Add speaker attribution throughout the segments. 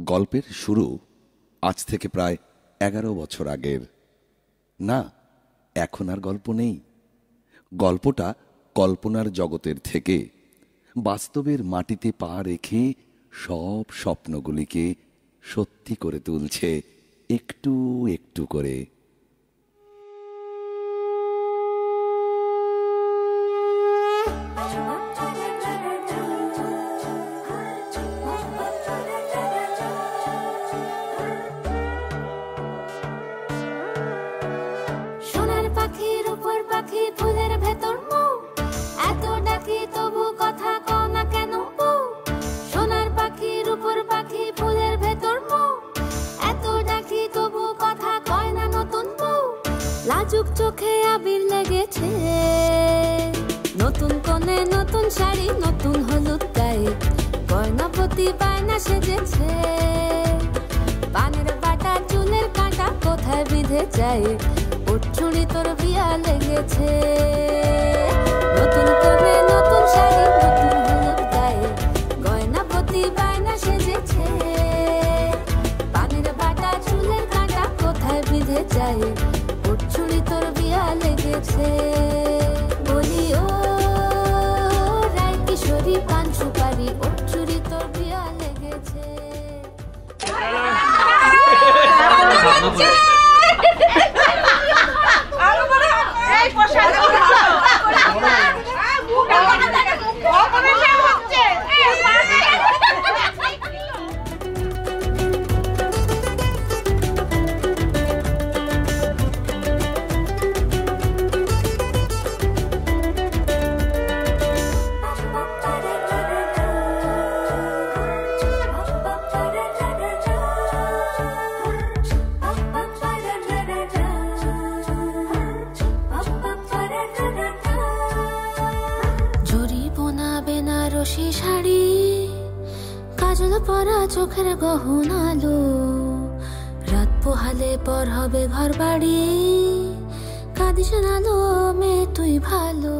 Speaker 1: গল্পের শুরু আজ থেকে প্রায় 11 বছর আগের। না, এখন আর গল্প নেই। গল্পটা কল্পনার জগতের থেকে বাস্তবের মাটিতে পা রেখে সব স্বপ্নগুলিকে সত্যি করে তুলছে একটু একটু করে।
Speaker 2: লাজুক চোখে আবির লেগেছে, নতুন কোণে নতুন শাড়ি, নতুন হলুদ গায়ে গয়নাপতি বায়না সেজেছে। পানের বাটা চুলের কাঁটা কোথায় বিঁধে যায়, ওর চুড়ি তোর বিয়া লেগেছে। নতুন কোণে নতুন শাড়ি, নতুন হলুদ গায়ে গয়নাপতি বায়না সেজেছে। পানের বাটা চুলের কাঁটা কোথায় বিঁধে যায়, চুড়ি তোর বিয়া লেগেছে। বলি ও রায় কিশোরী পান সুপারি, ওর চুড়ি তোর বিয়া লেগেছে। বেনারসি শাড়ি, কাজল পরা চোখের গহনা আলো, রাত পোহালে পর হবে ঘর বাড়ি, কাঁদিস না লো মেয়ে তুই ভালো।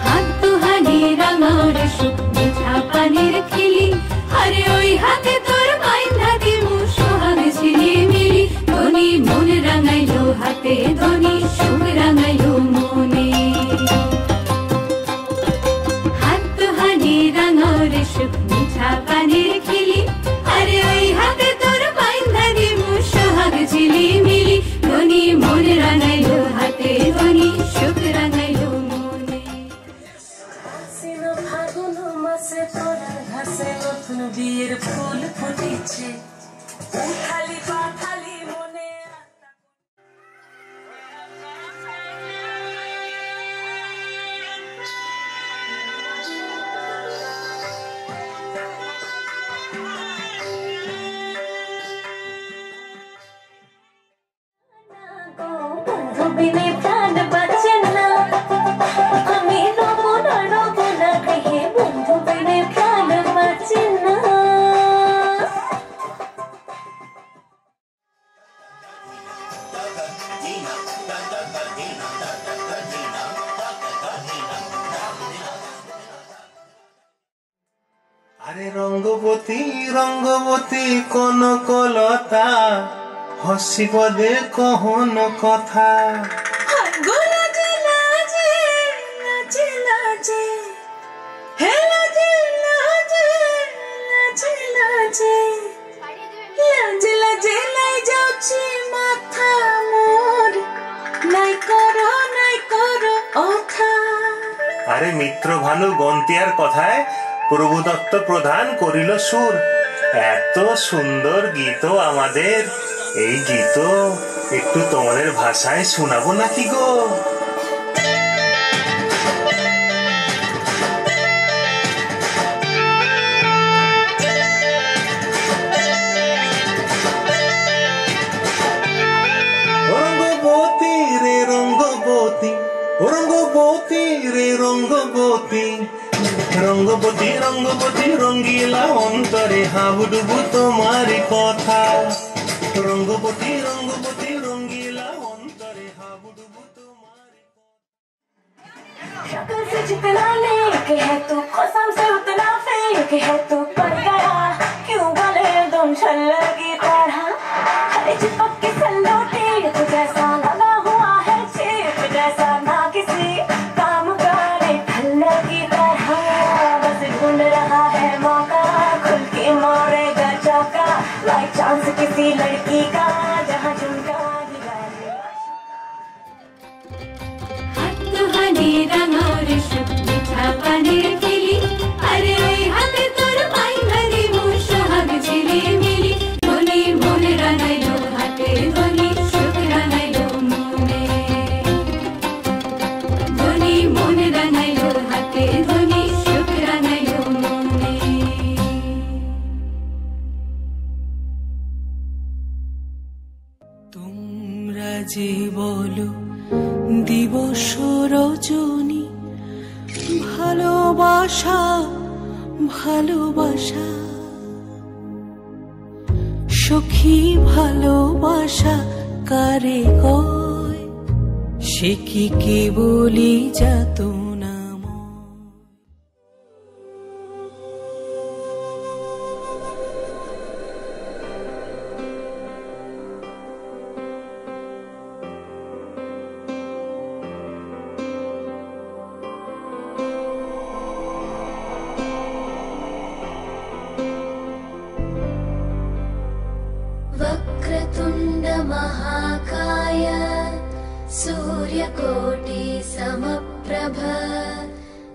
Speaker 2: হাত দুহানি রাঙার সুখ মিঠা পানির খিলি, আরে ওই হাতে তোর মাইন্ধা দিমু সোহাগ ঝিলিমিলি। ধনী মন রাঙাইলো হাতে, ধনী সুখ রাঙাইলো মনে। হাত দুহানি রাঙার সুখ মিঠা পানির খিলি, আরে ওই হাতে তোর মাইন্ধা দিমু সোহাগ ঝিলিমিলি। ধনী মন রাঙাইলো হাতে, ধনী সুখ রাঙাইলো মনে। ফাগুন মাসে তোরা ঘাসে নতুন বিয়ের ফুল ফুটেছে, উঠালি পাঠালি মনে। বিনে প্রাণ বাঁচে না, আমি রমনা রমনা কহে বন্ধু বিনে প্রাণ বাঁচে না।
Speaker 3: আরে রঙ্গবতী রঙ্গবতী কনকলতা, হসিব দে কহন কথা। আরে মিত্র ভানু গন্তিয়ার কথায় প্রভুদত্ত প্রধান করিল সুর। এত সুন্দর গীত আমাদের, এই গীত একটু তোমাদের ভাষায় শোনাবো নাকি গো? রঙ্গবতী রে রঙ্গবতী, রঙ্গবতী রে রঙ্গবতী, রঙ্গবতী রঙ্গবতী রঙ্গিলা অন্তরে হাবুডুবু তোমার কথা। রঙ্গবতী রঙ্গবতী রঙ্গিলা অন্তরে হাবুডুবু।
Speaker 4: शक्ल से जितना नेक है तू, कसम से उतना फेक है तू, पड़ गया क्यों गले तुम छल्ले की तरह, अरे चिपक के सल्लोटे तू जैसा लगा हुआ है चेप जैसा, ना किसी काम करे ठल्ले की तरह, बस ढूंढ रहा है मौका खुल के मारेगा चौका, बाई चांस किसी लड़की का जहाँ झुमका
Speaker 2: रंगोर शुभ मिठा पानीर खिली, अरे ओई हाथे तोर पाइन धरी मोर सोहाग झिली मिली, धोनी मोर रानाइलो हाथे धोनी सुख रानाइलो मोने, धोनी मोर रानाइलो हाथे धोनी सुख रानाइलो मोने।
Speaker 5: তোমরা যে বলো দিবস রজনী, ভালোবাসা ভালোবাসা সখী ভালোবাসা কারে কয়, সে কি কেবলই যাতনা।
Speaker 4: वक्रतुण्ड महाकाय सूर्यकोटि समप्रभ,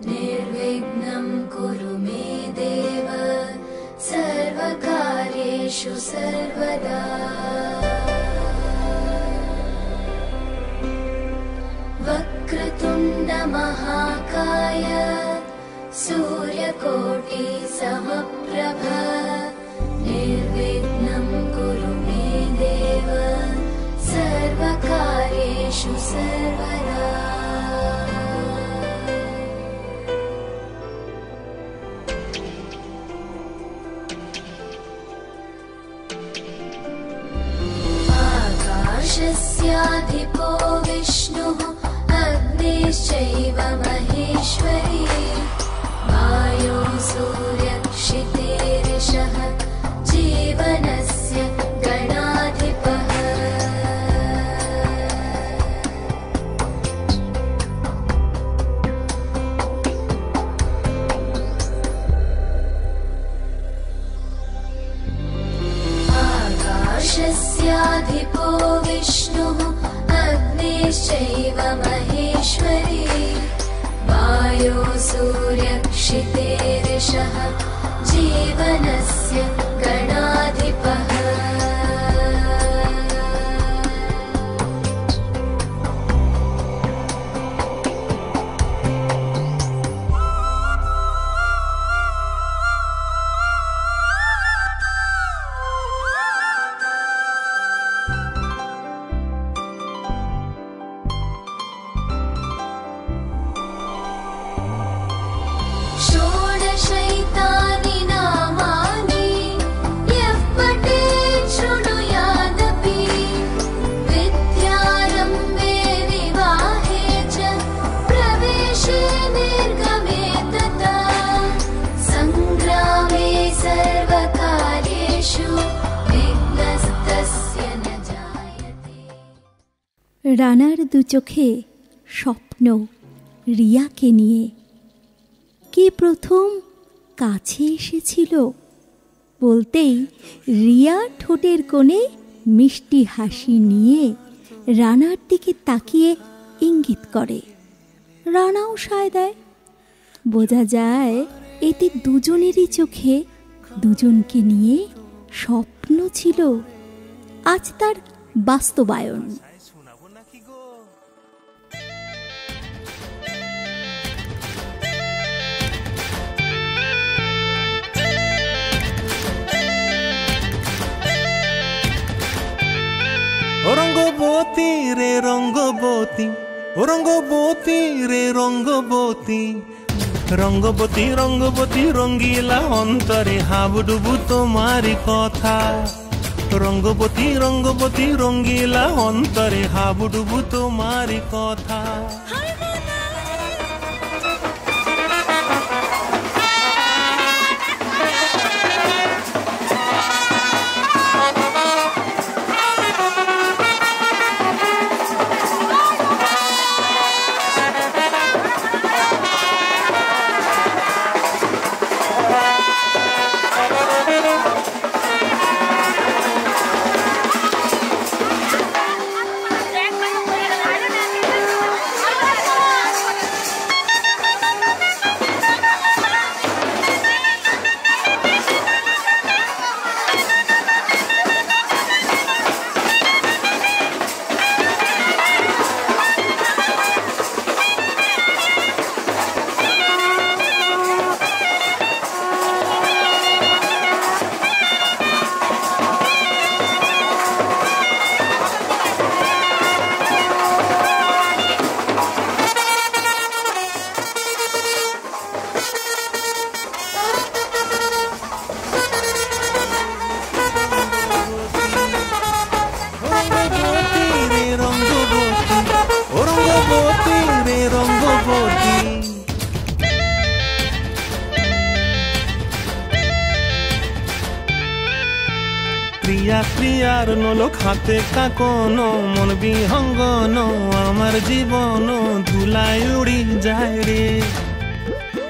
Speaker 4: निर्विघ्नं कुरु मे देव सर्वकार्येषु सर्वदा। वक्रतुण्ड महाकाय सूर्यकोटि समप्रभ, निर्विघ्नं कुरु मे देव सर्वकार्येषु सर्वदा। आकाशस्याधिपो विष्णुः अग्निश्चैव महेश्वरी, वायो सूर्यक्षितेरिषः जीवनस्य गणाधिपः। आकाशस्याधिपो विष्णुः अग्निश्चैव महेश्वरी, वायो सूर्यक्षितेरिषः जीवनस्य गणाधिपः। षोडशैतानि नामानि यः पठेत् शृणुयादपि, विद्यारम्भे विवाहे च प्रवेशे निर्गमे तथा, सङ्ग्रामे सर्वकार्येषु विघ्नस्तस्य न जायते।
Speaker 6: রানার দু চোখে স্বপ্ন রিয়াকে নিয়ে, কে প্রথম কাছে এসেছিল বলতেই রিয়া ঠোঁটের কোণে মিষ্টি হাসি নিয়ে রানার দিকে তাকিয়ে ইঙ্গিত করে, রানাও সায় দেয়। বোঝা যায় এতে দুজনেরই চোখে দুজনকে নিয়ে স্বপ্ন ছিল, আজ তার বাস্তবায়ন।
Speaker 7: রঙ্গবতী রে রঙ্গবতী, ও রঙ্গবতী রে রঙ্গবতী, রঙ্গবতী রঙ্গবতী রঙ্গিলা অন্তরে হাবুডুবু তোমারি কথা, রঙ্গবতী রঙ্গবতী রঙ্গিলা অন্তরে হাবুডুবু তোমারি কথা। প্রিয়ার নলোক হাতে কাকনো মন বিহঙ্গন আমার জীবন ধুলায় উড়ি যায় রে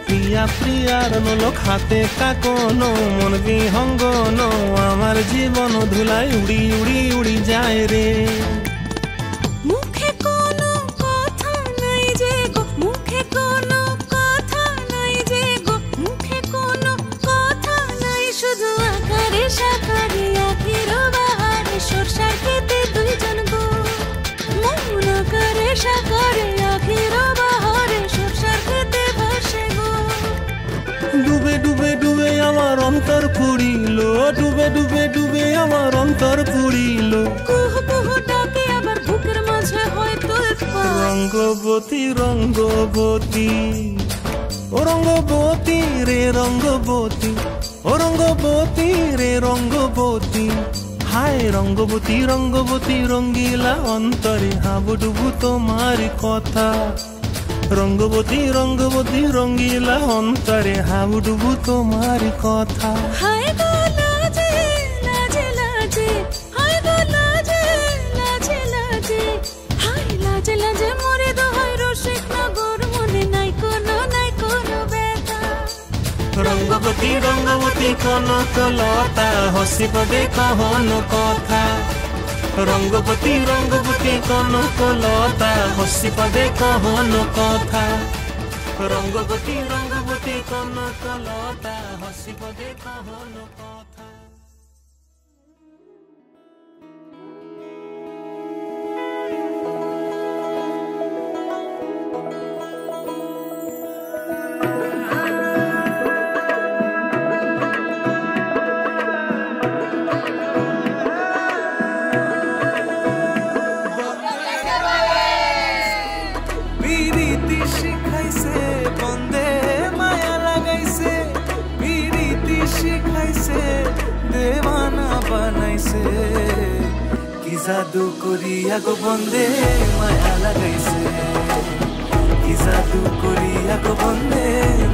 Speaker 7: প্রিয়া প্রিয়ার নলোক হাতে কাকনো মন বিহঙ্গন আমার জীবন ধুলায় উড়ি উড়ি উড়ি যায় রে
Speaker 5: মুখে কোনো কথা নাই যে গো মুখে কোনো কথা নাই যে গো মুখে কোনো কথা নাই শুধু আকারে সাকারে আখির বাহারে সরষার খেতে দুইজন গো মন আকারে সাকারে আখির বাহারে সরষার খেতে ভাসে গো
Speaker 7: ডুবে ডুবে ডুবে আমার অন্তর পুড়িল ডুবে ডুবে ডুবে আমার অন্তর পুড়িল
Speaker 5: কুহু কুহু ডাকে আবার বুকের মাঝে হয়তো
Speaker 7: রঙ্গবতী রঙ্গবতী ও রঙ্গবতী রে রঙ্গবতী ও রঙ্গবতী রে রঙ্গবতী হায় রঙ্গবতী রঙ্গবতী রঙ্গিলা অন্তরে হাবুডুবু তোমার কথা রঙ্গবতী রঙ্গবতী রঙ্গিলা অন্তরে হাবুডুবু তোমার কথা
Speaker 5: হায় গো লাজে লাজে লাজে হায় গো লাজে লাজে লাজে হায় লাজে লাজে মরে দোহাই রসিক নগর মনে নাই কোনো ব্যথা
Speaker 7: রঙ্গবতী রঙ্গবতী কনক লতা হসি পদে কহন কথা রঙ্গবতী রঙ্গবতী কনক লতা হসি পদে কহন কথা রঙ্গবতী রঙ্গবতী কনক লতা হসি পদে কহন কথা
Speaker 8: জাদু করিয়া গো বন্দে মায়া লাগাইছে কি জাদু করিয়া গো বন্দে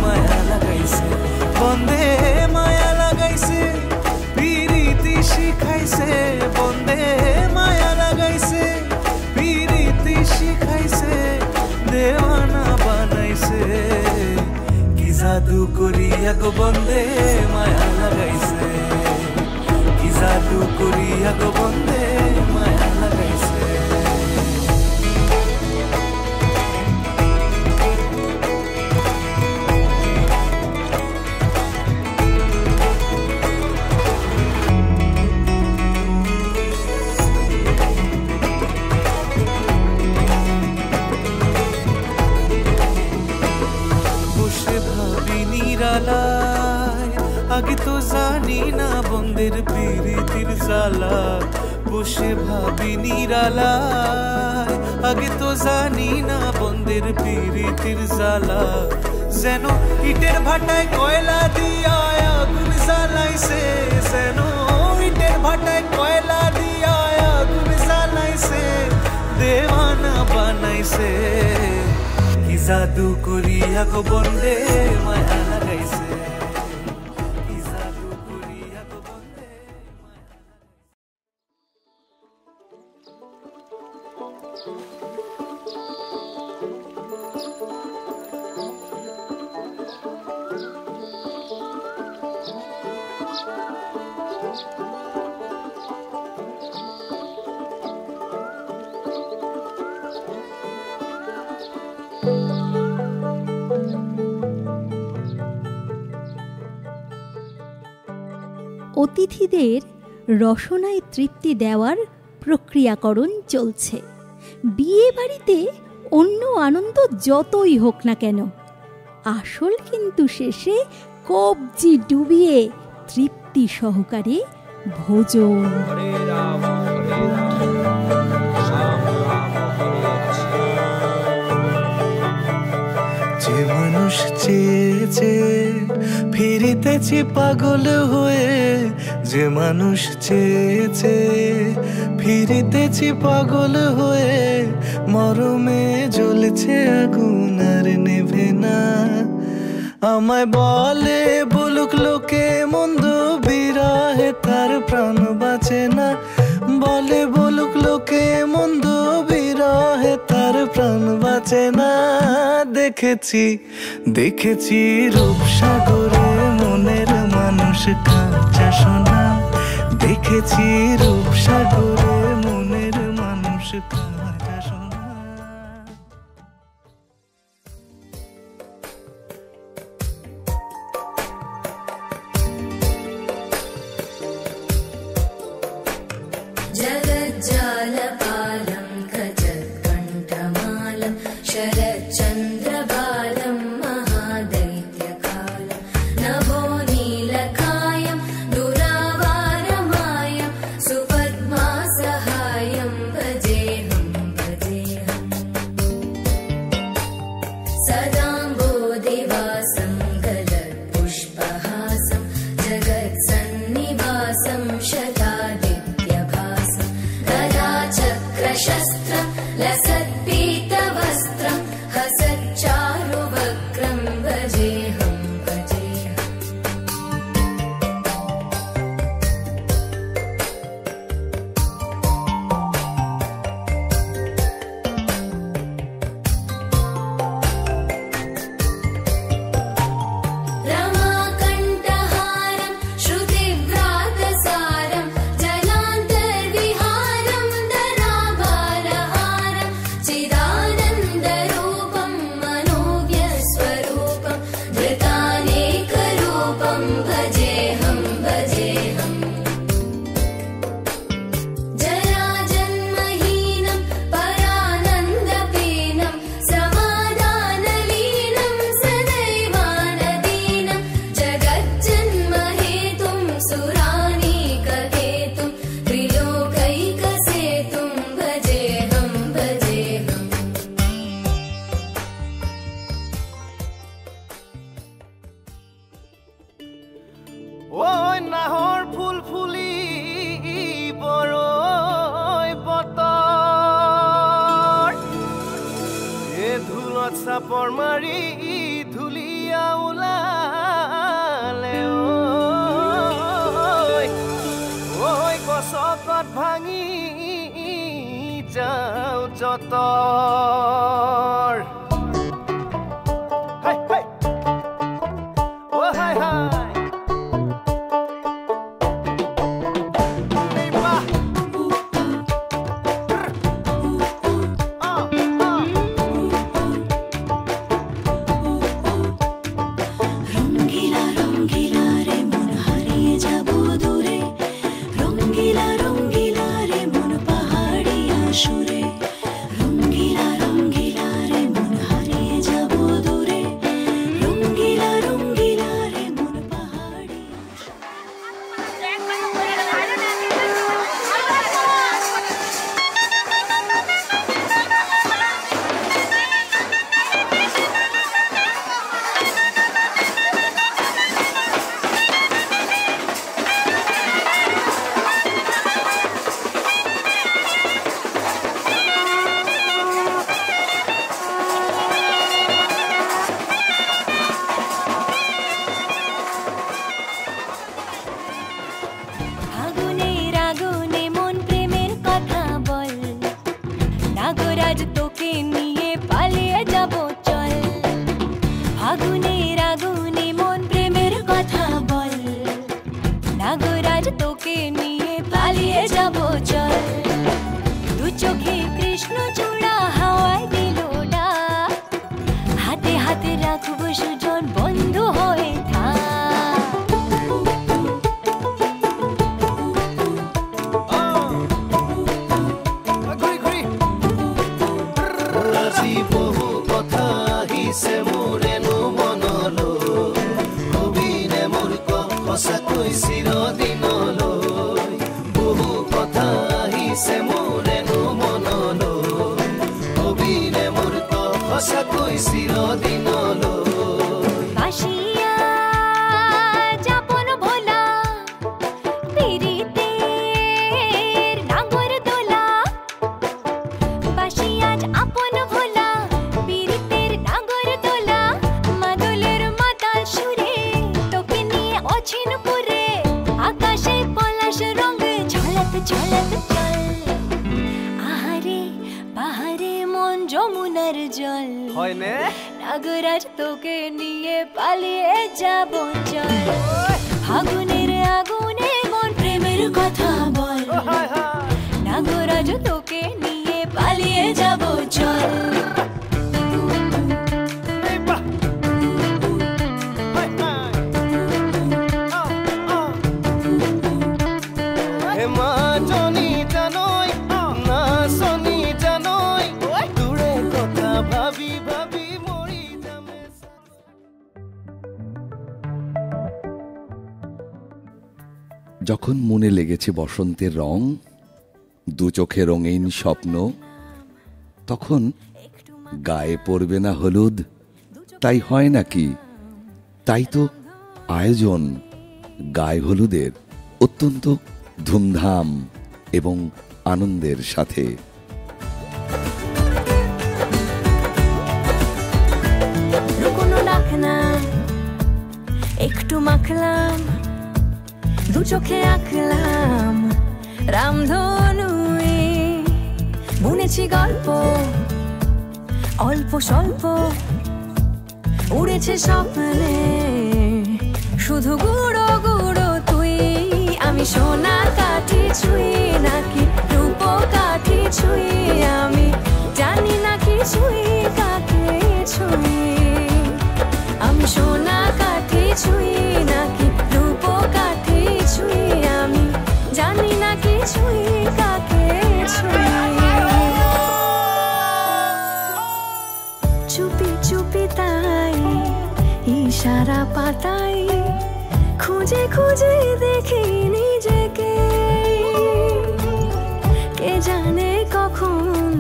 Speaker 8: মায়া লাগাইছে বন্দে মায়া লাগাইছে পিরিতি শিখাইছে বন্দে মায়া লাগাইছে পিরিতি শিখাইছে দেওয়ানা বানাইছে কি জাদু করিয়া গো বন্দে মায়া লাগাইছে কি জাদু করিয়া গো বন্দে মায়া লাগাইছে বসে ভাবি নিরালায় আগে তো জানি না বন্দের প্রীতির জ্বালা বসে ভাবি নিরালায় আগে তো জানি না বন্দের প্রীতির জ্বালা যেন ইটের ভাটায় কয়লা দিয়া আগুন জ্বালাইছে যেন ইটের ভাটায় কয়লা দিয়া আগুন জ্বালাইছে দেওয়ানা বানাইছে কি জাদু করিয়া গো বন্দে মায়া লাগাইছে
Speaker 6: অতিথিদের রসনায় তৃপ্তি দেওয়ার প্রক্রিয়াকরণ চলছে। বিয়ে বাড়িতে অন্য আনন্দ যতই হোক না কেন, আসল কিন্তু শেষে কবজি ডুবিয়ে তৃপ্তি সহকারে ভোজন।
Speaker 8: যে মানুষ চেয়েছে ফিরিতেছি পাগল হয়ে, যে মানুষ চেয়েছে ফিরিতেছি পাগল হয়ে, মরমে জ্বলছে আগুন আর নেভে না। আমায় বলে বলুক লোকে মন্দ বিরহে তার প্রাণ বাঁচে না, বলে বলুক লোকে মন্দ বিরহে তার প্রাণ বাঁচে না। দেখেছি দেখেছি রূপসাগরে মনের মানুষ কাঁচা সোনা। দেখেছি রূপসাগরে মনের মানুষ কাঁচা সোনা।
Speaker 9: जगज्जालपालं खचत्कण्ठमालं शरच्चन्द्रबालं महादैत्यकालं नभो नीलकायं दुरावारमायं सुपद्मासहायं भजेऽहं भजेऽहम् सदाम्बोधिवासं गलत्पुष्पहासं जगत्सन्निवासं शतादित्यभासं गदाचक्रशस्त्रं लसत्पीतवस्त्रं हसच्चारुवक्त्रं भजेऽहं भजेऽहम् रमाकण्ठहारं श्रुतिव्रातसारं जलान्तर्विहारं धराभारहारं चिदानन्दरूपं मनोव्यस्वरूपं धृतानेकरूपं भजेऽहं भजेऽहम् जराजन्महीनं परानन्दपीनं समाधानलीनं सदैवानदीनं जगज्जन्महेतुं सुरानीककेतुं त्रिलोकैकसेतुं भजेऽहं भजेऽहम्
Speaker 8: ওই নাহৰ ফুল ফুলি বৰৈ বতৰ এ ধুলত চাপৰ মাৰি ধুলিয়া ওলালে ঐ গছকত ভাঙি যাওঁ যতৰ হাই হাই ও হাই হাই
Speaker 5: রঙ্গিলা রঙ্গিলা রে মন হারিয়ে যাব দূরে, রঙ্গিলা রঙ্গিলা রে মন পাহাড়িয়া সুরে, রঙ্গিলা রঙ্গিলা রে মন হারিয়ে যাব দূরে, রঙ্গিলা রঙ্গিলা রে মন পাহাড়িয়া আগুনের আগুনে মন প্রেমের কথা বল, নাগরাজ তোকে নিয়ে পালিয়ে যাব চল। আগুনের আগুনে মন প্রেমের কথা বল, নাগরাজ তোকে নিয়ে পালিয়ে যাব চল। দু চোখে কৃষ্ণ চূড়া হাওয়ায় দিল ডাক, হাতে হাতে রাখবো সুজন বন্ধু হয়ে থাক।
Speaker 8: আজি বহু কথা আহিছে মোৰেনো মনলৈ, কবিনে মোৰ সঁচাকৈ চিৰদিনলৈ। বহু কথা আহিছে মোৰেনো মনলৈ, কবিনে মোৰ সঁচাকৈ চিৰদিনলৈ।
Speaker 5: বাসিয়া যাপন ভোলা পিরিতের নাগর দোলা, বাসিয়া আপন ভোলা পিরিতের নাগর দোলা, মাদলের মাতাল সুরে তোকে নিয়ে অচিন পুরে, আকাশে পলাশ রঙ ঝলক ঝলক চল। আমার জল হয় না নাগরাজ তোকে নিয়ে পালিয়ে যাব চল ফাগুনের আগুনে মন প্রেমের কথা বল নাগরাজ তোকে নিয়ে পালিয়ে যাব চল
Speaker 1: যখন মনে লেগেছে বসন্তের রং, দু চোখে রঙিন স্বপ্ন, তখন গায়ে পড়বে না হলুদ, তাই হয় নাকি? তাই তো আয়োজন গায়ে হলুদের অত্যন্ত ধুমধাম এবং আনন্দের সাথে।
Speaker 5: একটু মাখলাম দু চোখে আঁকলাম রামধনু বুনেছি গল্প অল্প স্বল্প উড়েছে স্বপ্নে শুধু গুঁড়ো গুঁড়ো তুই আমি সোনা কাঠি ছুঁই নাকি রূপ কাঠি ছুঁই আমি জানি না কি ছুঁই কাকে ছুঁই আমি সোনা কাঠি ছুঁই নাকি রূপ কাঠি ছুঁই আমি জানি না কি ছুঁই কাকে ছুঁই চুপি চুপি তাই ইশারা পাতাই খুঁজে খুঁজে দেখি নিজেকে কে জানে কখন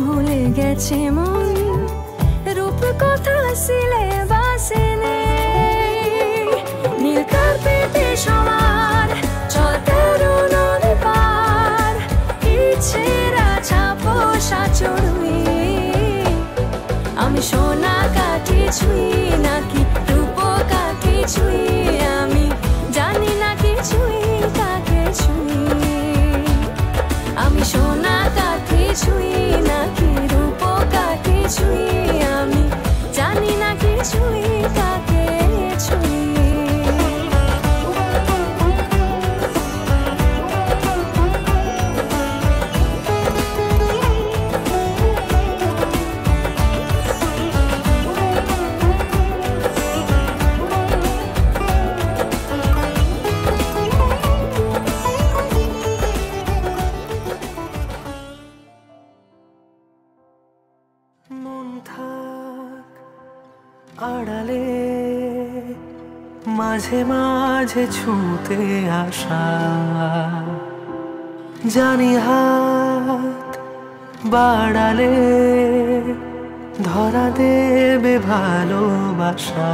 Speaker 5: ভুলে গেছে মন রূপ কথা সিলেবাসে নেই নীল কার্পেটে সবার চলতে নদী পার ইচ্ছেরা ছাপো সাচড়ুই আমি সোনা কাঠি ছুঁই নাকি রূপ কাঠি ছুঁই আমি জানি না কি ছুঁই কাকে ছুঁই আমি সোনা কাঠি ছুঁই নাকি রূপ কাঠি ছুঁই আমি জানি না কি ছুঁই কাকে ছুঁই
Speaker 7: আড়ালে মাঝে মাঝে ছুঁতে আসা জানি হাত বাড়ালে ধরা দেবে ভালোবাসা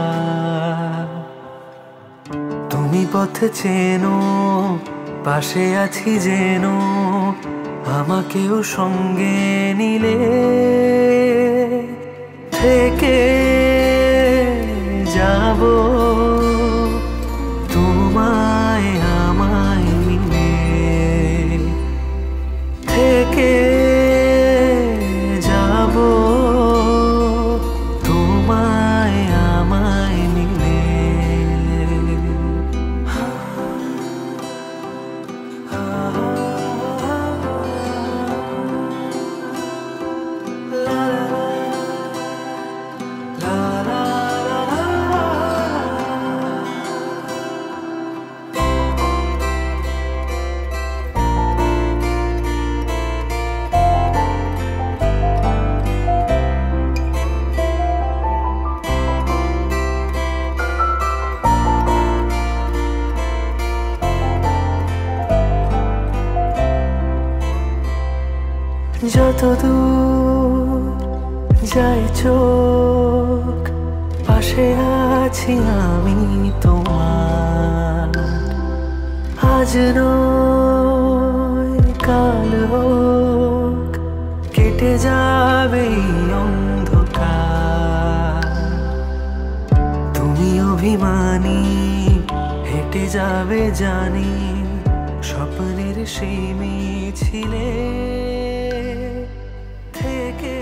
Speaker 7: তুমি পথ চেনো পাশে আছি যেন আমাকেও সঙ্গে নিলে থেকে যাব তোমায় আমায় মিলে থেকে যাব তোমায় আমায় মিলে যত দূর যায় চোখ পাশে আছি আমি তোমার আজ নয় কাল হোক কেটে যাবে অন্ধকার তুমি অভিমানী হেঁটে যাবে জানি স্বপ্নের সেই মিছিলে থেকে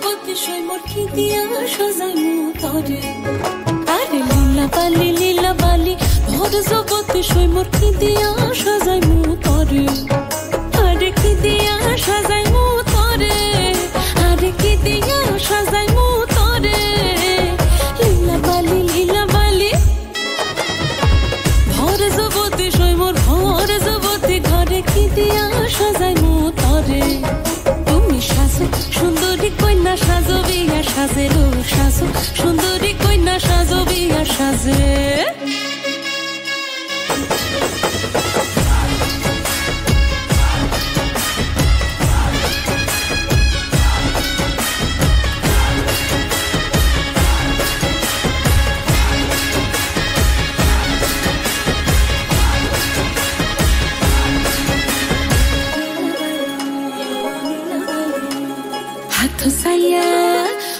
Speaker 5: জগতে সৈমর কি দিয়া সাজাইমু তরে আরে লীলা বালি ভর জগতে সৈমর কি দিয়া সাজাইমু তরে আরে কি দিয়া সাজাইমু তরে আরে কি দিয়া সাজাইমু তরে লীলা বালি ভর জগতে সৈমর ভর জগতে ঘরে কি দিয়া সাজাইমু তরে তুমি সাজো সুন্দরী কন্যা সাজো বিয়া সাজে রো সাজো সুন্দরী কন্যা সাজো বিয়া সাজে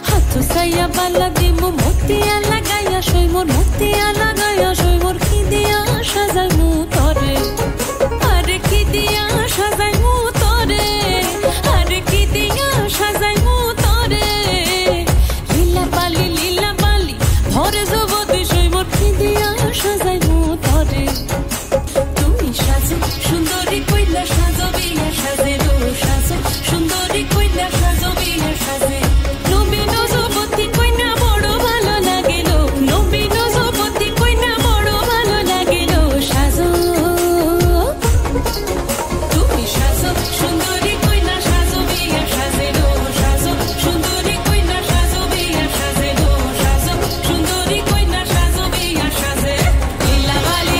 Speaker 5: হাতো সাইয়া বালা দিমু মতিয়া লাগাইয়া সৈমর মতিয়া লাগাইয়া সৈমর কি দিয়া সাজাইমু তরে আরে কি দিয়া সাজাইমু তরে আরে কি দিয়া সাজাইমু তরে লীলা বালি ভরে জগতে সৈমর কি দিয়া সাজাইমু তরে তুমি সাজো সুন্দরী কইলা সাজো বিয়া সাজে রো সাজো সুন্দরী কইলা সাজো বিয়া সাজে নবীন জগতি কইনা বড় ভালো লাগিল নবীন জগতি কইনা বড় ভালো লাগিল সাজো তুমি সাজো সুন্দরী কইনা সাজো বিয়া সাজে রো সাজো সুন্দরী কইনা সাজো বিয়া সাজে রো সাজো সুন্দরী কইনা সাজো বিয়া সাজে লীলা বালি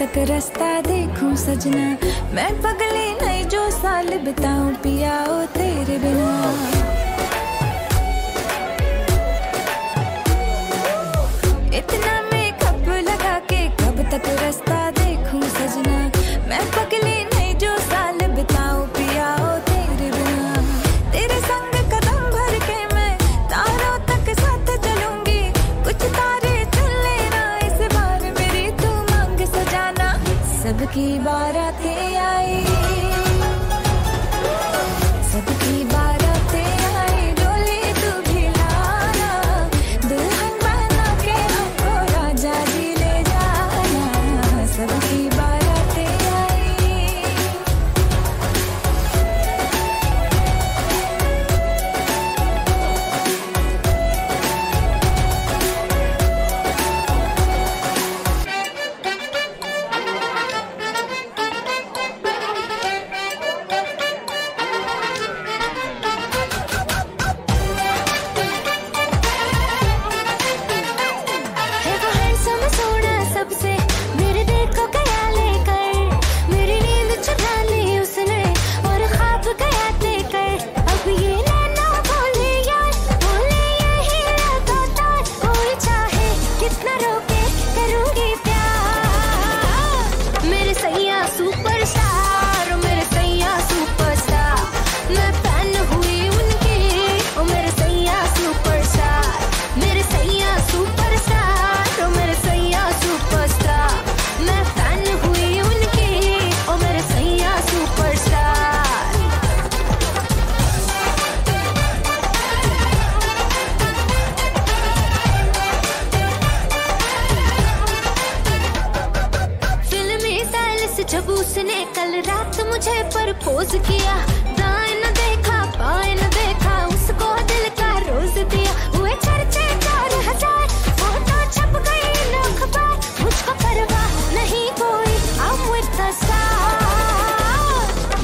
Speaker 5: तक रास्ता देखूं सजना मैं पगली नहीं जो साल बिताऊं पियाओ तेरे बिना इतना मेकअप लगा के कब तक रास्ता देखूं सजना मैं पगली नहीं जो साल बिताऊं पियाओ तेरे बिना तेरे संग कदम भर के मैं तारों तक साथ चलूंगी कुछ तारे चुन लेना इस बार मेरी तू मांग सजाना सबकी बारातें आई सबकी बारातें आई डोली तू भी लाना दुल्हन बना के हमको राजा जी ले जाना सबकी बारातें आई उसने कल रात मुझे प्रपोज किया, दाएं न देखा बाएं न देखा, उसको दिल का रोज दिया। हुए चर्चे 4000, फोटो छप गई इन अखबार, मुझको परवाह नहीं कोई, I'm with the star।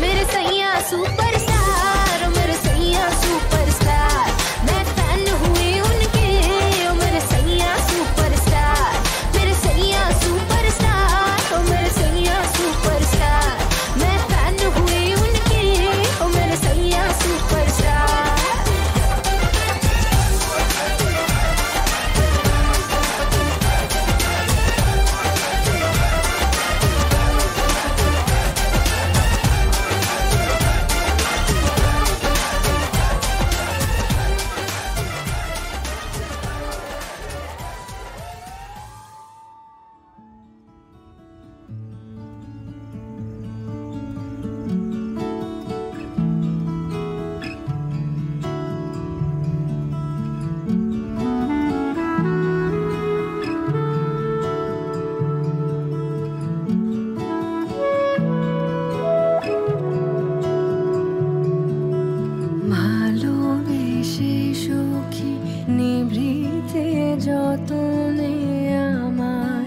Speaker 5: मेरे सैया सुपरस्टार, मेरे सैया सुपरस्टार, मैं फैन हुई उनके, मेरे सैया सुपरस्टार, मेरे सैया सुपरस्टार, मेरे सैया सुपरस्टार, मैं फैन हुई उनके, मेरे सैया सुपरस्टार। ভালোবেসে সুখী নিভৃতে যতনে আমার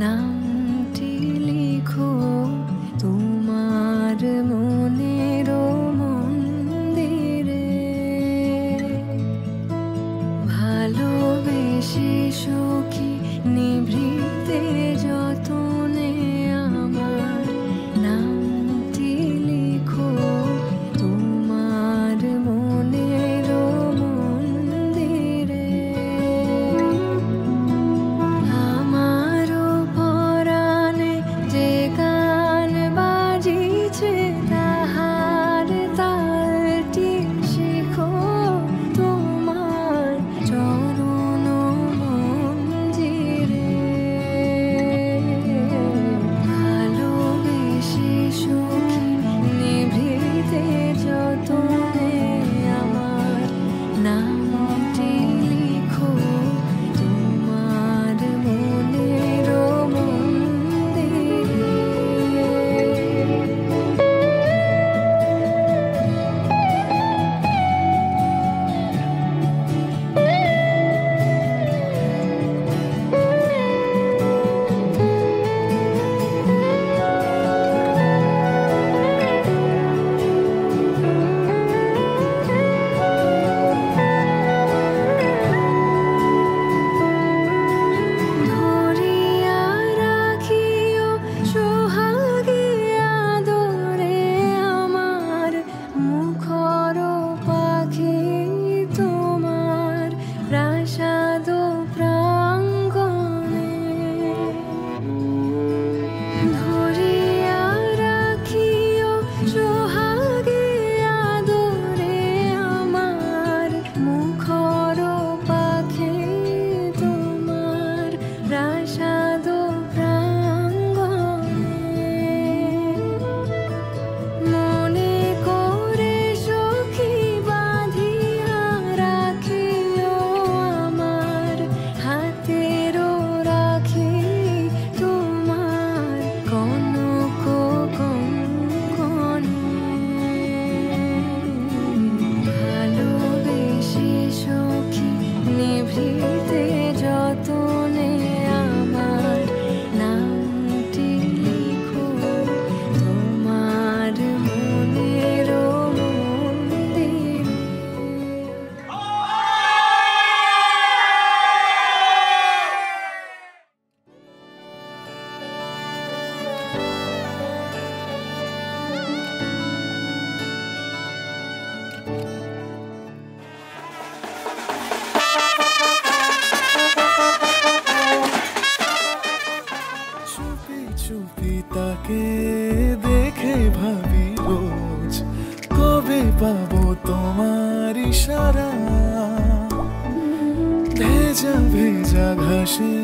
Speaker 5: নামটি লিখো তোমার মনের মন্দিরে। ভালোবেসে সুখী নিভৃতে যতনে আমার নামটি লিখো তোমার মনের মন্দিরে। আমারও পরাণে যে গান বাজিছে তাহার তালটি শিখো তোমার চরণ মঞ্জিরে। ভালোবেসে সুখী নিভৃতে যতনে আমার নামটি লিখো তোমার মনের মন্দিরে। ধরিয়া রাখিও সোহাগে আদরে আমার মুখর পাখি তোমার প্রাসাদ প্রাঙ্গণে। ধরিয়া রাখিও সোহাগে আদরে আমার মুখর পাখি তোমার প্রাসাদ প্রাঙ্গণে। মনে করে সখী বাঁধিয়া রাখিও আমার হাতের রাখি তোমার কনক কঙ্কণে। ভালোবেসে সখী নিভৃতে যতনে আমার নামটি লিখো তোমার মনের মন্দিরে।
Speaker 10: চুপি চুপি তাকে দেখে ভাবি রোজ কবে পাবো তোমার ইশারা। ভেজা ভেজা ঘাসে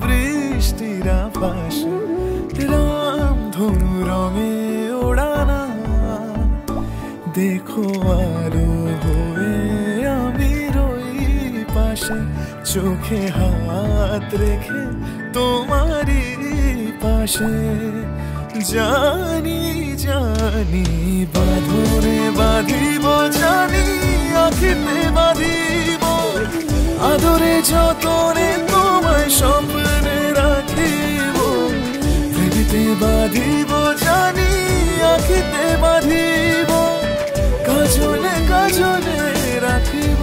Speaker 10: বৃষ্টির আভাসে রামধনু রঙে ওড়ানা। দেখো আরো হয়ে আমি রই পাশে, চোখে হাত রেখে তোমারই পাশে। জানি জানি বাঁধনে বাঁধিব, জানি আখিতে বাঁধিব, আদরে যতনে তোমায় স্বপ্নে রাখিব, হৃদিতে বাঁধিব, জানি আখিতে বাঁধিব, কাজলে কাজলে রাখিব।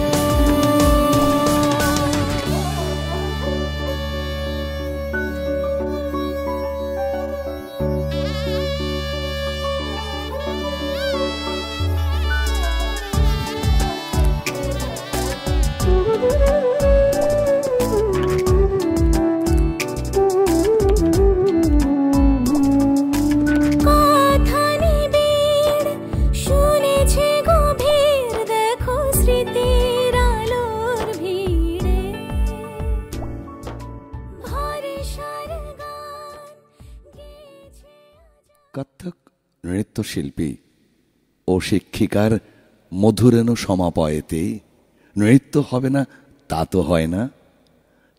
Speaker 1: কত্থক নৃত্যশিল্পী ও শিক্ষিকার মধুরেণ সমাপয়েতে নৃত্য হবে না তা তো হয় না।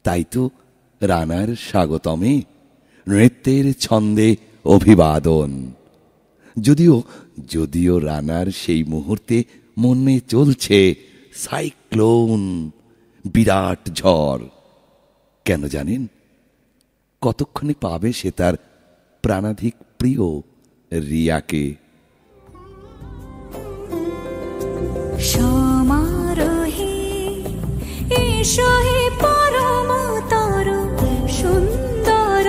Speaker 1: তাই তো রানার স্বাগতমে নৃত্যের ছন্দে অভিবাদন। যদিও যদিও রানার সেই মুহূর্তে মনে চলছে সাইক্লোন, বিরাট ঝড়। কেন জানেন? কতক্ষণে পাবে সে তার প্রাণাধিক প্রিয় রিয়াকে।
Speaker 5: সমারোহে এসো হে পরমতর সুন্দর,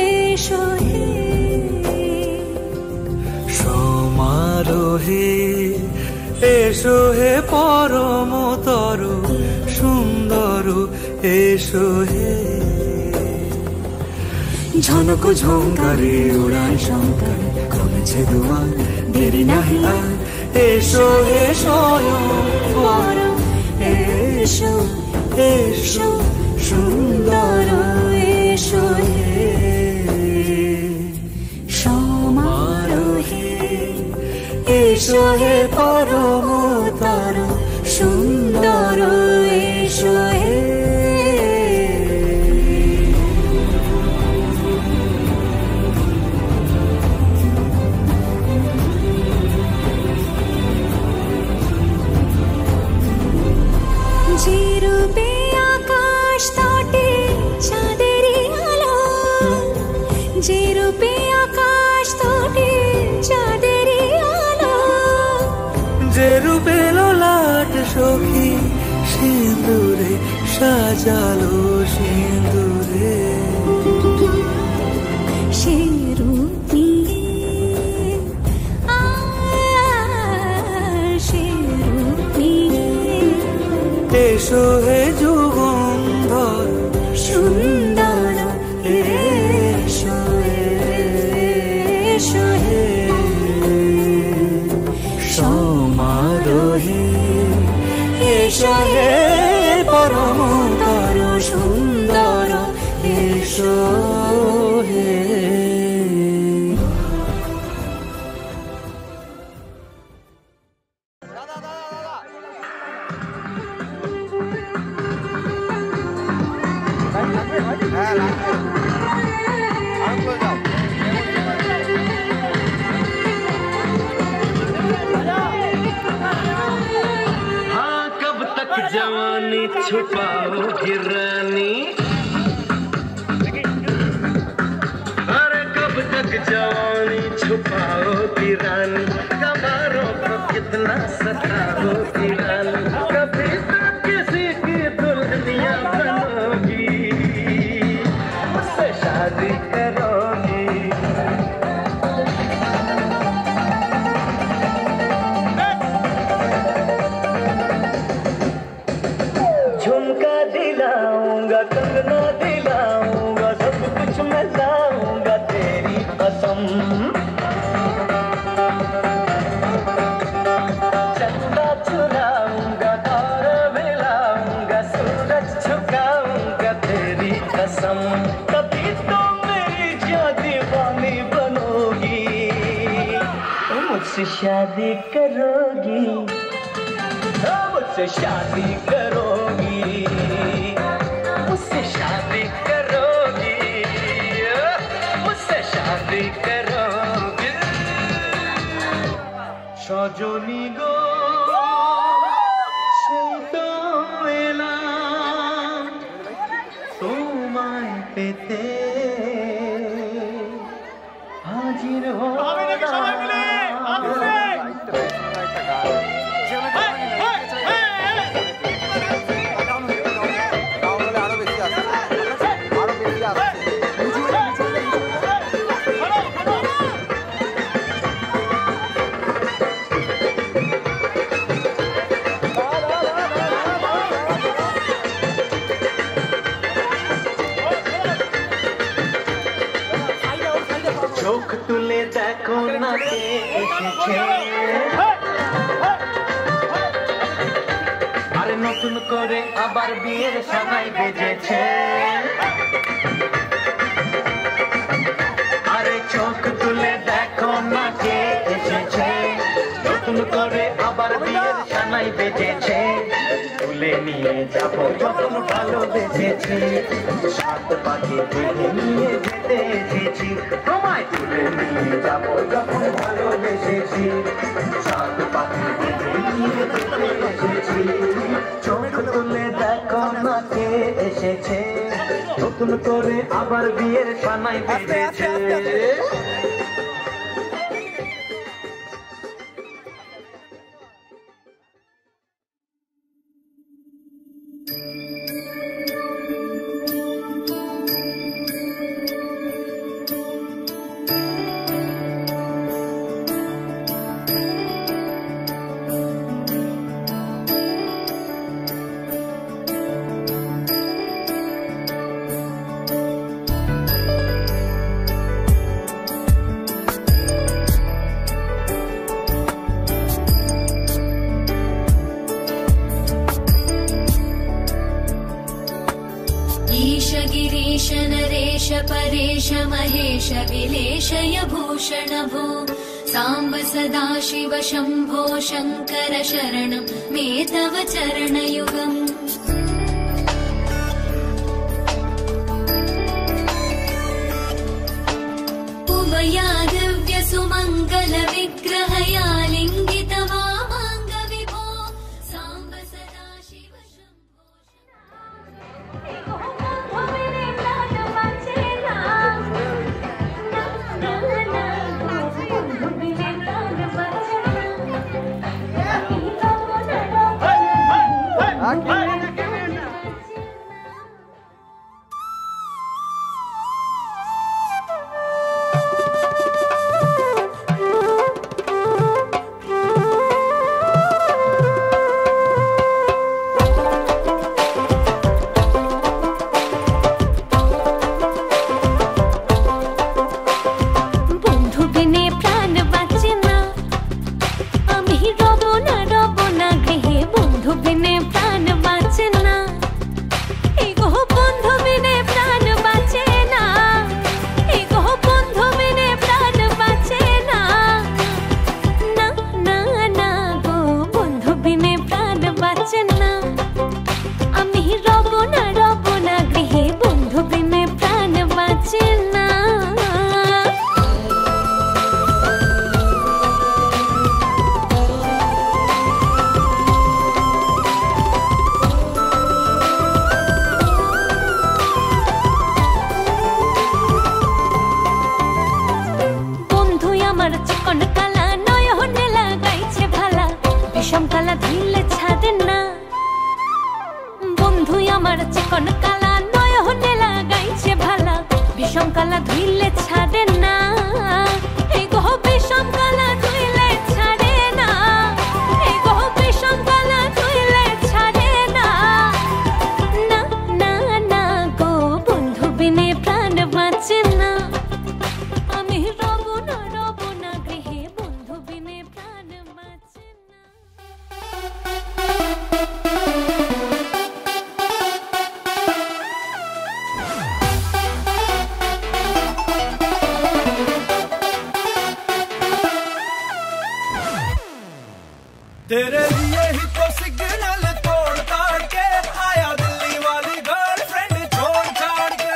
Speaker 5: এসো হে
Speaker 11: সমারোহে এসো হে পরমতর সুন্দর, এসো হে ঝনক ঝঙ্কারে উড়ায় শঙ্কর, কমেছে দুয়ার দেরি নাহি আর, এসো হে স্বয়ং বর, এসো এসো সুন্দর, এসো হে সমারোহে এসো হে পরমতর সুন্দর, এসো হে
Speaker 5: যে রূপে আকাশ তটে চাঁদেরই আলো, যে রূপে আকাশ তটে চাঁদেরই আলো,
Speaker 11: যে রূপে ললাট সখী সিঁদুরে সাজালো সিঁদুরে,
Speaker 5: সে রূপ নিয়ে সে রূপ নিয়ে
Speaker 11: এসো হে যুগন্ধর
Speaker 5: সুন্দর, এসো এসো হে
Speaker 11: সমারোহে এসো হে পরমতর সুন্দর, এসো হে
Speaker 12: जवानी छुपाओगी रानी, अरे कब तक जवानी छुपाओगी रानी, कबारों को कितना सताओगी रानी, कभी तो किसी की दुल्हनिया बनोगी, मुझसे शादी करोगी। झुमका दिलाऊंगा, कंगना दिलाऊंगा, सब कुछ मैं लाऊंगा तेरी कसम, चंदा चुराऊंगा, तारे मिलाऊंगा, सूरज झुकाऊंगा तेरी कसम, कभी तो मेरी जान दीवानी बनोगी, मुझसे शादी करोगी, मुझसे शादी करोगी, मुझसे शादी करोगी, मुझसे शादी करोगी। সজনী গো সেই তো এলাম তোমায় পেতে হাজির চোখ তুলে দেখো না কে এসেছে আরে নতুন করে আবার বিয়ের সানাই বেজেছে আরে চোখ তুলে দেখো না কে এসেছে নতুন করে আবার বিয়ের সানাই বেজেছে তুলে নিয়ে যাবো যখন ভালোবেসেছি সাত পাখি তুলে নিয়ে যেতে এসেছি তোমায় তুলে নিয়ে যাবো যখন ভালোবেসেছি সাত পাখি তুলে নিয়ে যেতে এসেছি চোখ তুলে দেখো না কে এসেছে নতুন করে আবার বিয়ের সানাই বেজেছে
Speaker 2: गिरीश नरेश परेश महेश विलेशय भूषण भो साम्ब सदा शिव शम्भो शङ्कर शरणं मे तव चरणयुगम् उमया दिव्य सुमङ्गल विग्रहया लिङ्गित वामाङ्ग विभो साम्ब सदा शिव शम्भो
Speaker 10: तेरे लिए ही तो सिग्नल तोड़ ताड़ के आया दिल्ली वाली गर्लफ्रेंड छोड़ छाड़ के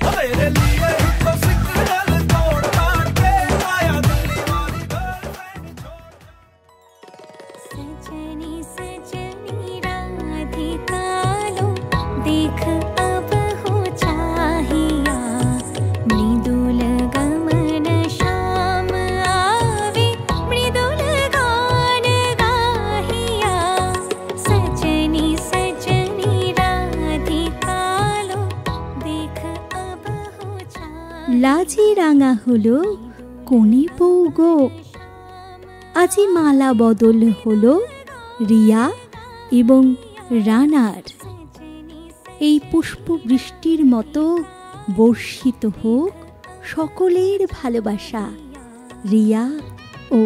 Speaker 10: तेरे लिए ही तो सिग्नल तोड़ ताड़ के
Speaker 6: লাজে রাঙা হলো কনে বউ গো, আজি মালা বদল হলো রিয়া এবং রানার। এই পুষ্প বৃষ্টির মতো বর্ষিত হোক সকলের ভালোবাসা রিয়া ও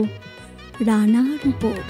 Speaker 6: রানার উপর।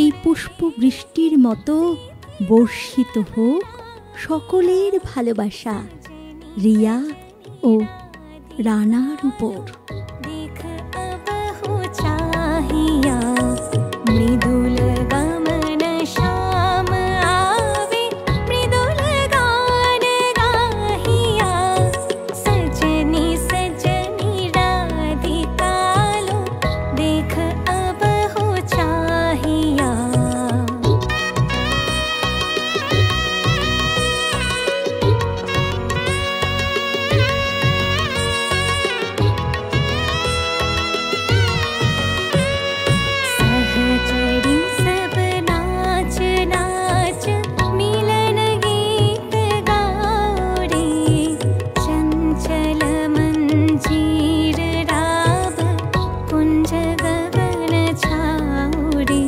Speaker 6: এই পুষ্প বৃষ্টির মতো বর্ষিত হোক সকলের ভালোবাসা রিয়া ও রানার উপর।
Speaker 5: মৃদুল গমন শ্যাম আবে, মৃদুল গান গাহিয়া, সজনি সজনি রাধিকা লো, দেখ अब हो चाहिया। सहचरी सब नाच नाच, मिलन गीत गाओ रे, चंचल मंजीर राव, कुंज गगन छाओ रे,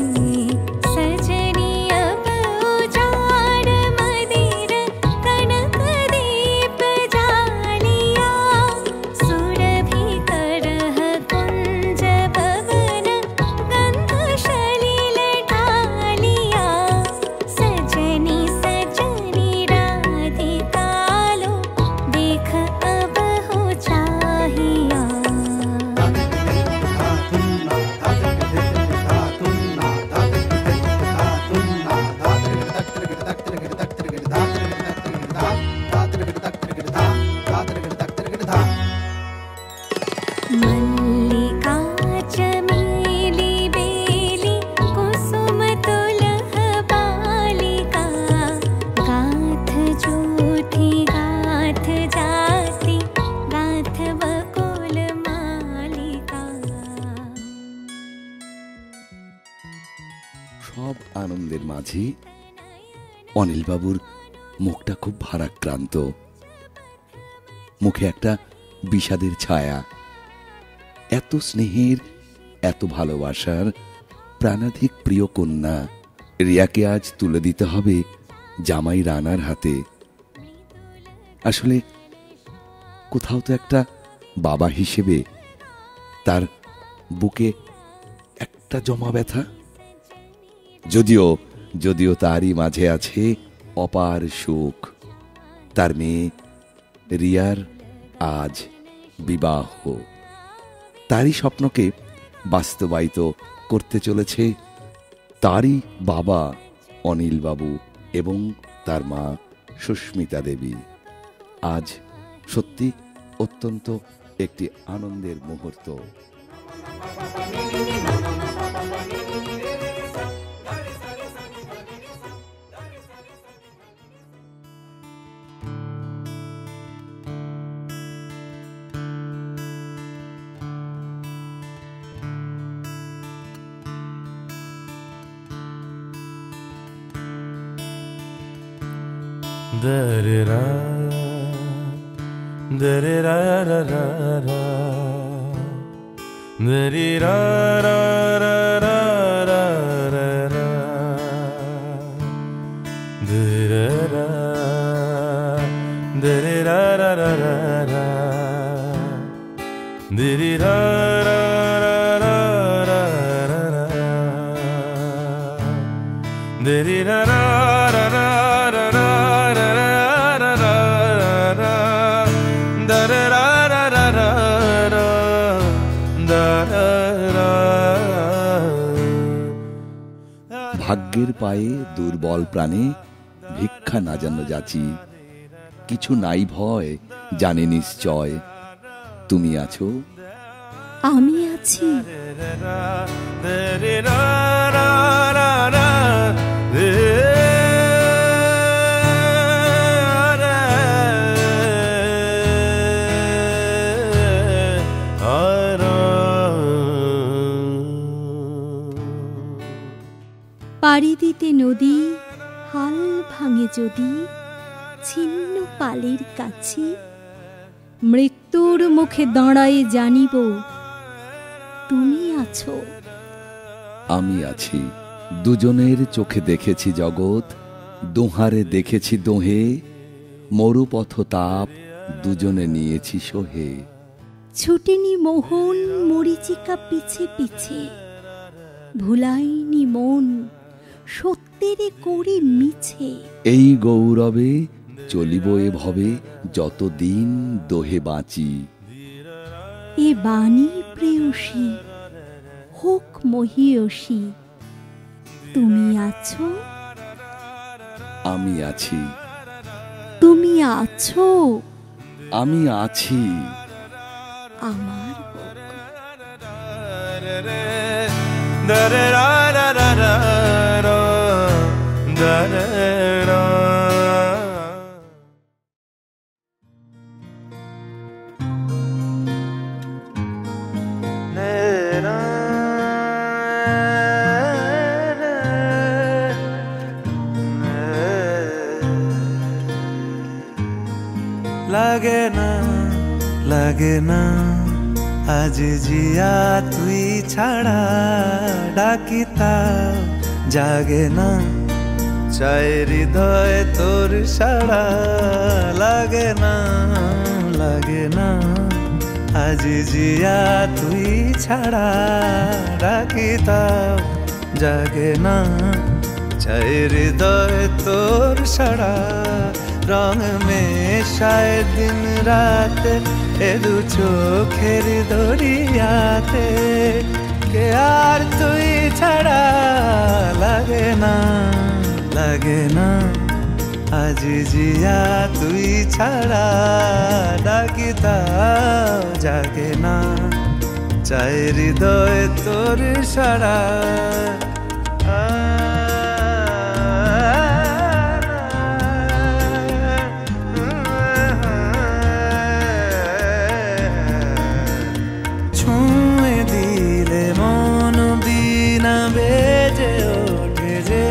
Speaker 5: सजनी अब उजाड़ मदिर, कनक दीप जालिया, सुरभि करह कुंज भवन, गंध शलील डालिया, सजनी सजनी राधिका लो, देख अब हो चाहिया। मल्लिका चमेली बेली, कुसुम तुलह बालिका, गाथ जूठी गाथ जाती, गाथ बकुल मालिका।
Speaker 1: সব আনন্দের মাঝে অনিলবাবুর মুখটা খুব ভারাক্রান্ত, মুখে একটা বিষাদের ছায়া। এত স্নেহের, এত ভালোবাসার প্রাণাধিক প্রিয় কন্যা রিয়াকে আজ তুলে দিতে হবে জামাই রানার হাতে। আসলে কোথাও তো একটা বাবা হিসেবে তার বুকে একটা জমা ব্যথা। যদিও যদিও তারই মাঝে আছে অপার সুখ। তার মেয়ে রিয়ার আজ বিবাহ, তারই স্বপ্নকে বাস্তবায়িত করতে চলেছে তারই বাবা অনিলবাবু এবং তার মা সুস্মিতা দেবী। আজ সত্যি অত্যন্ত একটি আনন্দের মুহূর্ত।
Speaker 7: Da-da-da, da-da-da-da-da-da, da-da-da-da-da-da-da, da-da-da, da-da-da-da-da-da, da-da-da-da-da-da,
Speaker 1: ভাগ্যের পায়ে দুর্বল প্রাণে ভিক্ষা না জানো যাচি, কিছু নাই ভয়, জানে নিশ্চয় তুমি আছো।
Speaker 6: আমি আছি। পাড়ি দিতে নদী হাল ভাঙে যদি, ছিন্ন পালের কাছে মৃত্যুর মুখে দাঁড়ায় জানিব তুমি আছো।
Speaker 1: আমি আছি। দুজনের চোখে দেখেছি জগৎ, দোহারে দেখেছি দোহে, মরুপথ তাপ দুজনে নিয়েছি সোহে।
Speaker 6: ছুটেনি মোহন মরিচিকা পিছে পিছে, ভুলাইনি মন সত্যের করি মিছে।
Speaker 1: এই গৌরবে চলিব এ ভবে, যতদিন দোহে বাঁচি।
Speaker 6: এ বাণী প্রেয়সী হোক মহিয়সী, তুমি আছো।
Speaker 1: আমি আছি।
Speaker 6: তুমি আছো।
Speaker 1: আমি আছি।
Speaker 6: আমার
Speaker 11: লাগে না লাগে না আজ জিয়া তুই ছাড়া, ডাকিতা জাগে না চাই হৃদয় তোর সাড়া। লাগে না লাগে না আজ জিয়া তুই ছাড়া, ডাকিতা জাগে না চাই হৃদয় তোর সাড়া। রং মেশায় দিন রাত এ দু চোখের দরিয়াতে, কে আর তুই ছাড়া। লাগে না লাগে না আজ জিয়া তুই ছাড়া, ডাকিতা জাগে না চাই হৃদয় তোর সাড়া। ছুঁয়ে দিলে মন বিনা বেজে ওঠে যে,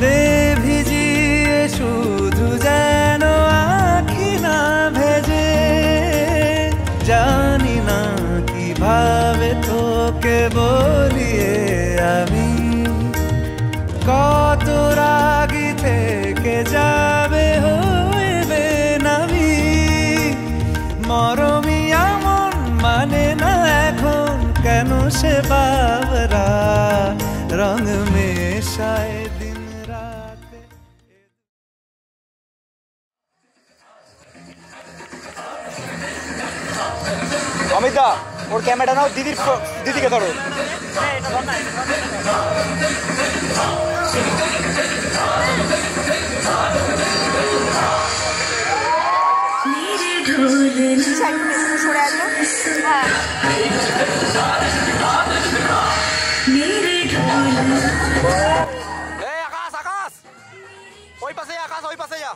Speaker 11: দে ভিজিয়ে শুধু যেন আখি না ভেজে। জানি না কিভাবে তোকে বলিয়ে আমি, কত রাগি থেকে যাবে হইবে নামি। মরমিয়া মন মানে না এখন কেন সে বাবরা, রং মেশায় দিন রাতে।
Speaker 13: অমিতা ওর ক্যামেরা নাও, দিদিকে ধরো।
Speaker 10: আকাশ আকাশ ওই পাশে, আকাশ ওই পাশে যা।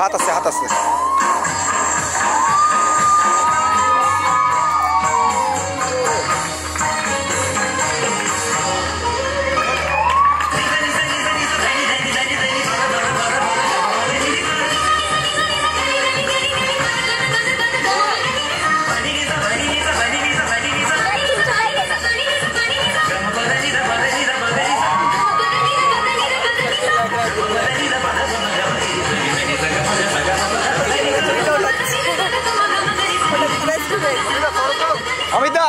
Speaker 13: হাত আছে হাত আছে অমিতা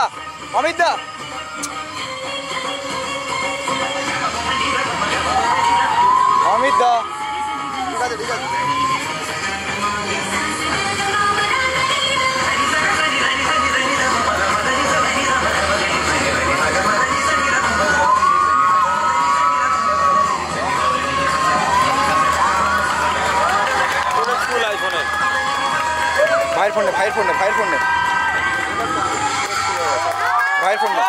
Speaker 13: অমিতা অমিতা ঠিক আছে ঠিক আছে ভাইয়ের ফোনে ভাইয়ের ফোনে ভাইয়ের ফোনে ভাইয়ের ফোনে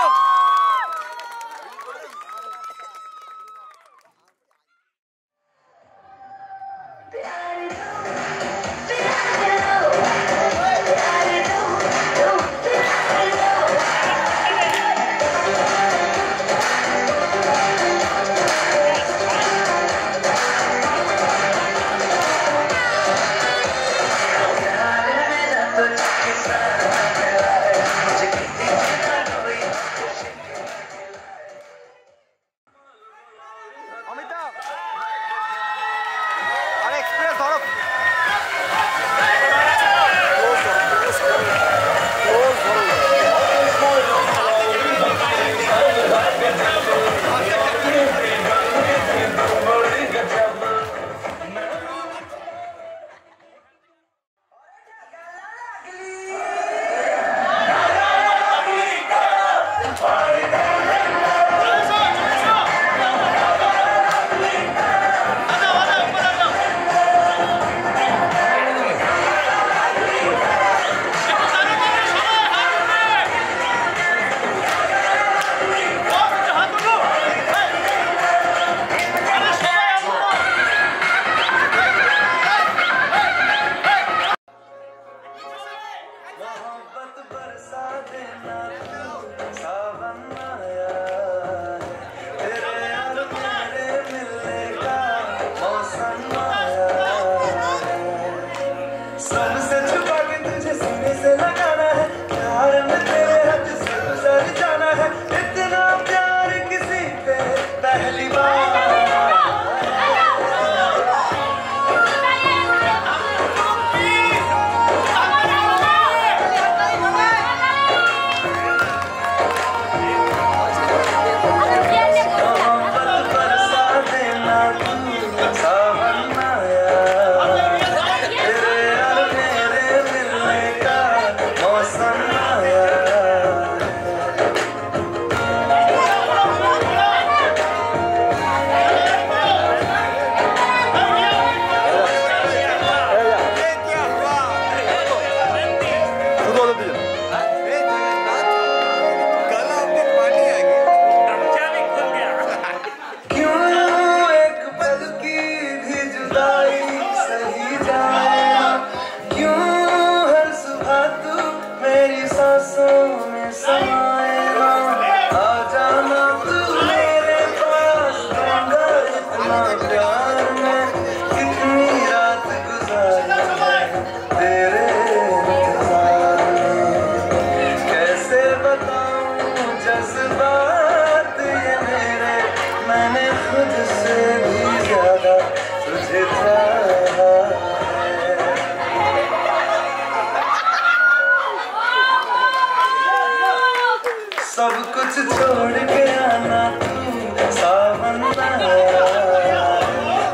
Speaker 11: सब कुछ छोड़ के आना तू सावन आया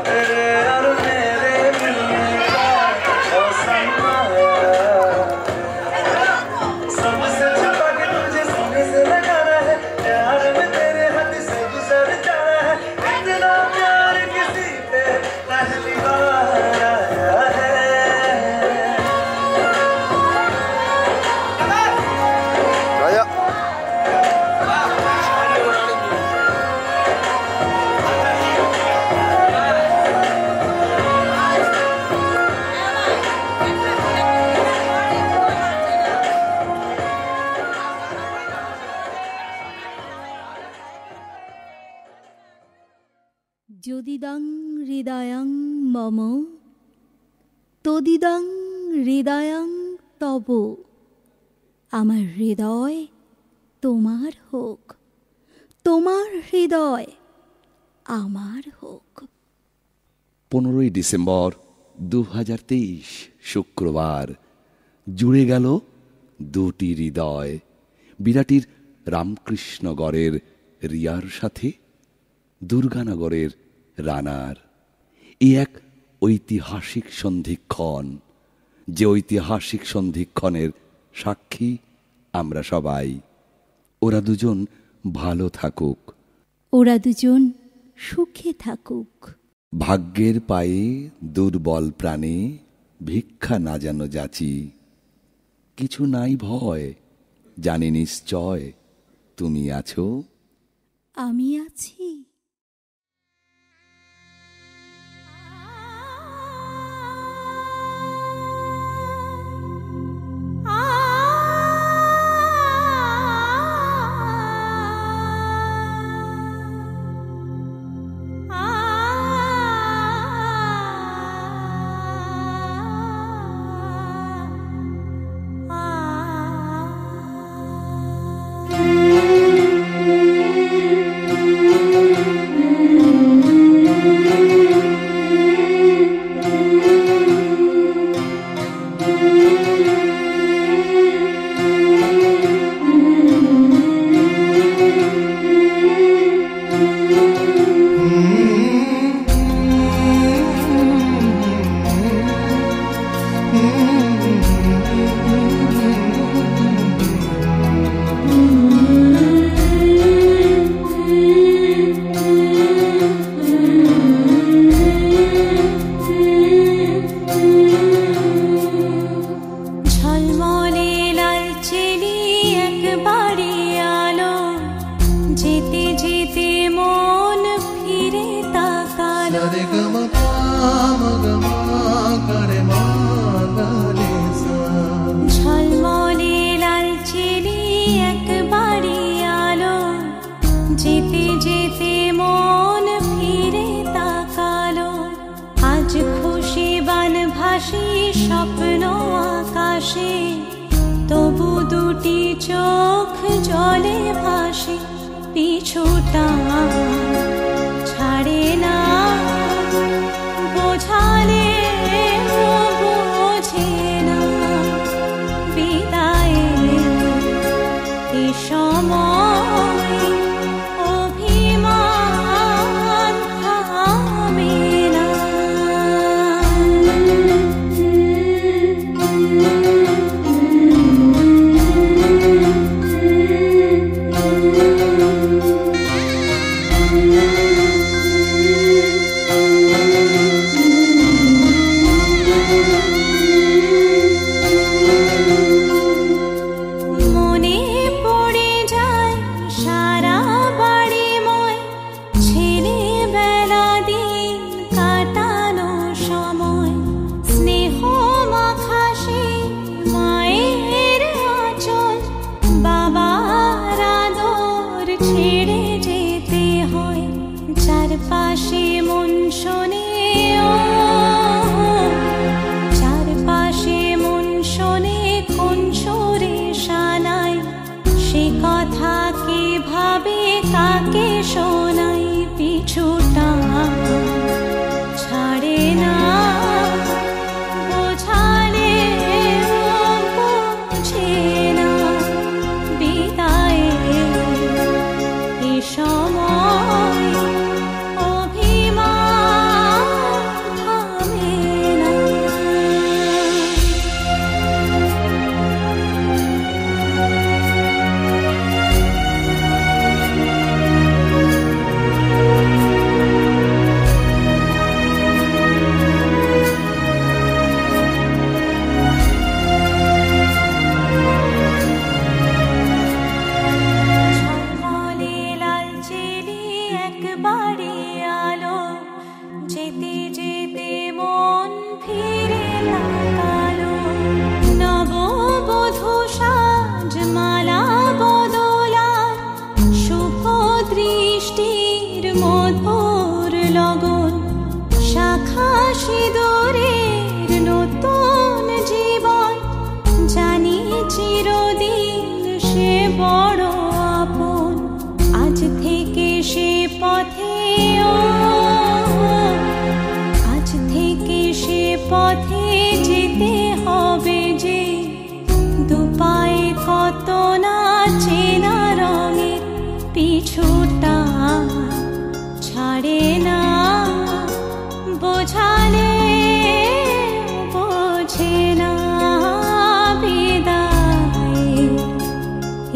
Speaker 11: तेरे और मेरे मिलने का मौसम आया सबसे छुपा के तुझे सीने से लगाना है प्यार में तेरे हाथ से गुजर जाना है इतना प्यार किसी पे पहली बार आया है
Speaker 6: মম তদিদং হৃদয়ং তব, আমার হৃদয় তোমার হোক, তোমার হৃদয় আমার হোক।
Speaker 1: 15ই ডিসেম্বর 2023 শুক্রবার জুড়ে গেল দুটি হৃদয়। বিরাটির রামকৃষ্ণগড়ের রিয়ার সাথে দুর্গানগরের রানার। এই এক ঐতিহাসিক সন্ধিক্ষণ, যে ঐতিহাসিক সন্ধিক্ষণের সাক্ষী আমরা সবাই। ওরা দুজন ভালো থাকুক,
Speaker 6: ওরা দুজন সুখে থাকুক।
Speaker 1: ভাগ্যের পায়ে দুর্বল প্রাণে ভিক্ষা না যেন যাচি। কিছু নাই ভয়, জানি নিশ্চয় তুমি আছো,
Speaker 6: আমি আছি।
Speaker 5: স্বপ্ন আকাশে তবু দুটি চোখ জলে ভাসে, পিছুটা ছাড়ে না বোঝালে বোঝে না বিদায়ে এ সময় অভিমান থামে না।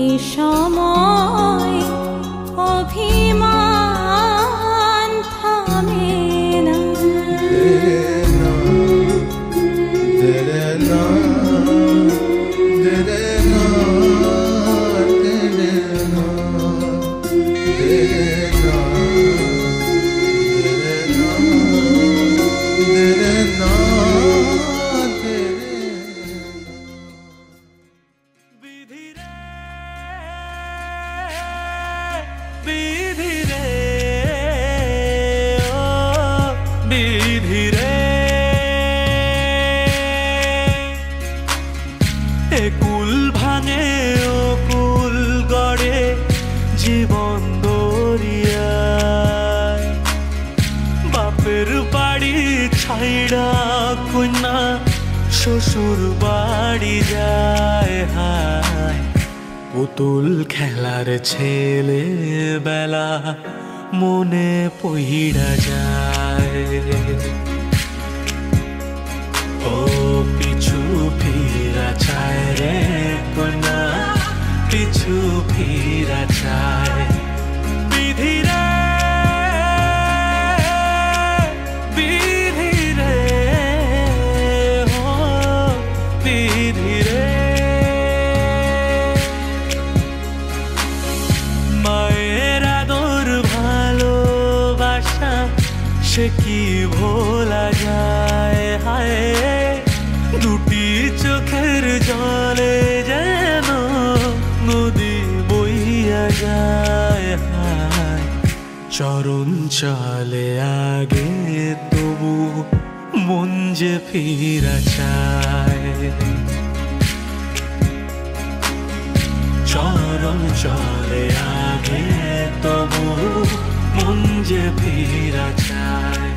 Speaker 5: এ সময় অভিমান থামে না।
Speaker 14: শ্বশুর বাড়ি যায় হায়, পুতুল খেলার ছেলে বেলা মনে পইড়া যায়। ও পিছু ফিরা চায় রে কোনা, পিছু ফিরা চায়। বিধিরে সে কি ভোলা যায় হায়, দুটি চোখের জলে যেন নদী বইয়া যায় হায়। চরণ চলে আগে তবু মন যে ফিরা চায়, চরণ চলে আগে তবু মন যে ফিরা চায়।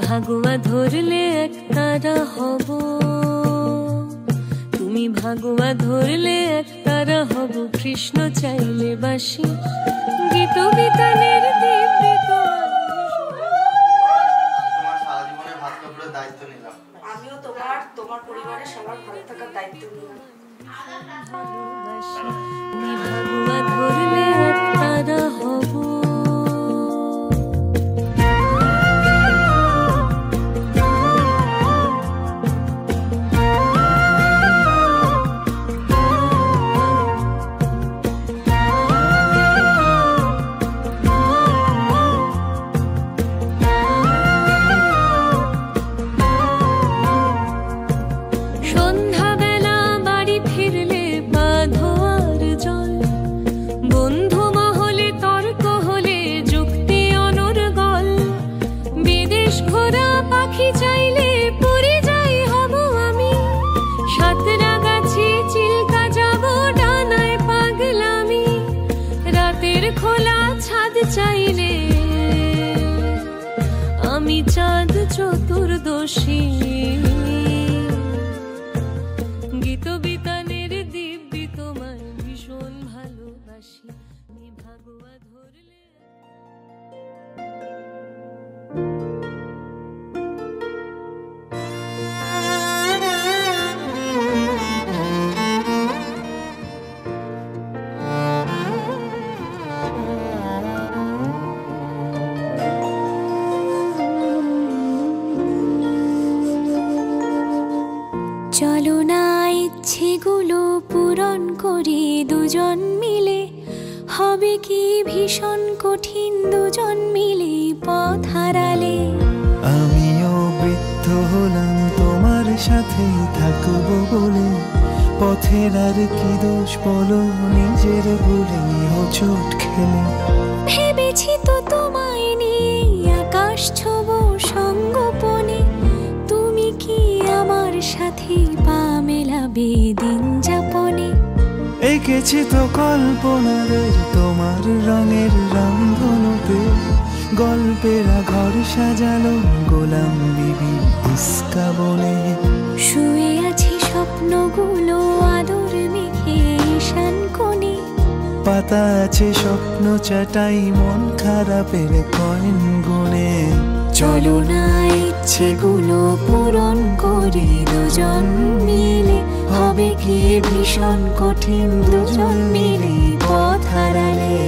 Speaker 5: ভাগুয়া ধরলে একতারা হব, তুমি ভাগুয়া ধরলে একতারা হব, কৃষ্ণ চাইলে বাসি গীত বিতানের দিব্যি তোমার সারা জীবনে ভাত কাপড়ের দায়িত্ব নিলাম। আমিও তোমার পরিবারের সবার ভালো থাকার দায়িত্ব নিলাম। তুমি ভাগুয়া ধরলে একতারা হব। চাঁদ চতুর্দশী গীত বিতানের দিব্যি তোমায় ভীষণ ভালোবাসি আমি ভাগুয়া ধরলে
Speaker 6: চলো না ইচ্ছেগুলো পূরণ করি দুজন মিলে হবে কি ভীষণ কঠিন দুজন মিলে পথ হারালে
Speaker 14: আমিও বৃদ্ধ হলাম তোমার সাথে থাকবো বলে পথের আর কি দোষ বলো নিজের ভুলে হোঁচট খেলে
Speaker 6: ভেবেছি তো তোমায় নিয়ে আকাশ ছোব সঙ্গোপনে তুমি কি আমার সাথে পা মেলাবে দিন যাপনে
Speaker 14: এঁকেছি তো কল্পনাদের তোমার রঙের রামধনুতে গল্পেরা ঘর সাজালো গোলাম বিবি ইস্কা বলে
Speaker 6: শুয়ে আছি স্বপ্নগুলো আদর মেখে ঈশান কোণে
Speaker 14: পাতা আছে স্বপ্ন চাটাই মন খারাপের কয়েন গুনে
Speaker 6: চলো না ইচ্ছেগুলো পূরণ করি দুজন মিলে হবে কি ভীষণ কঠিন দুজন মিলে পথ হারালে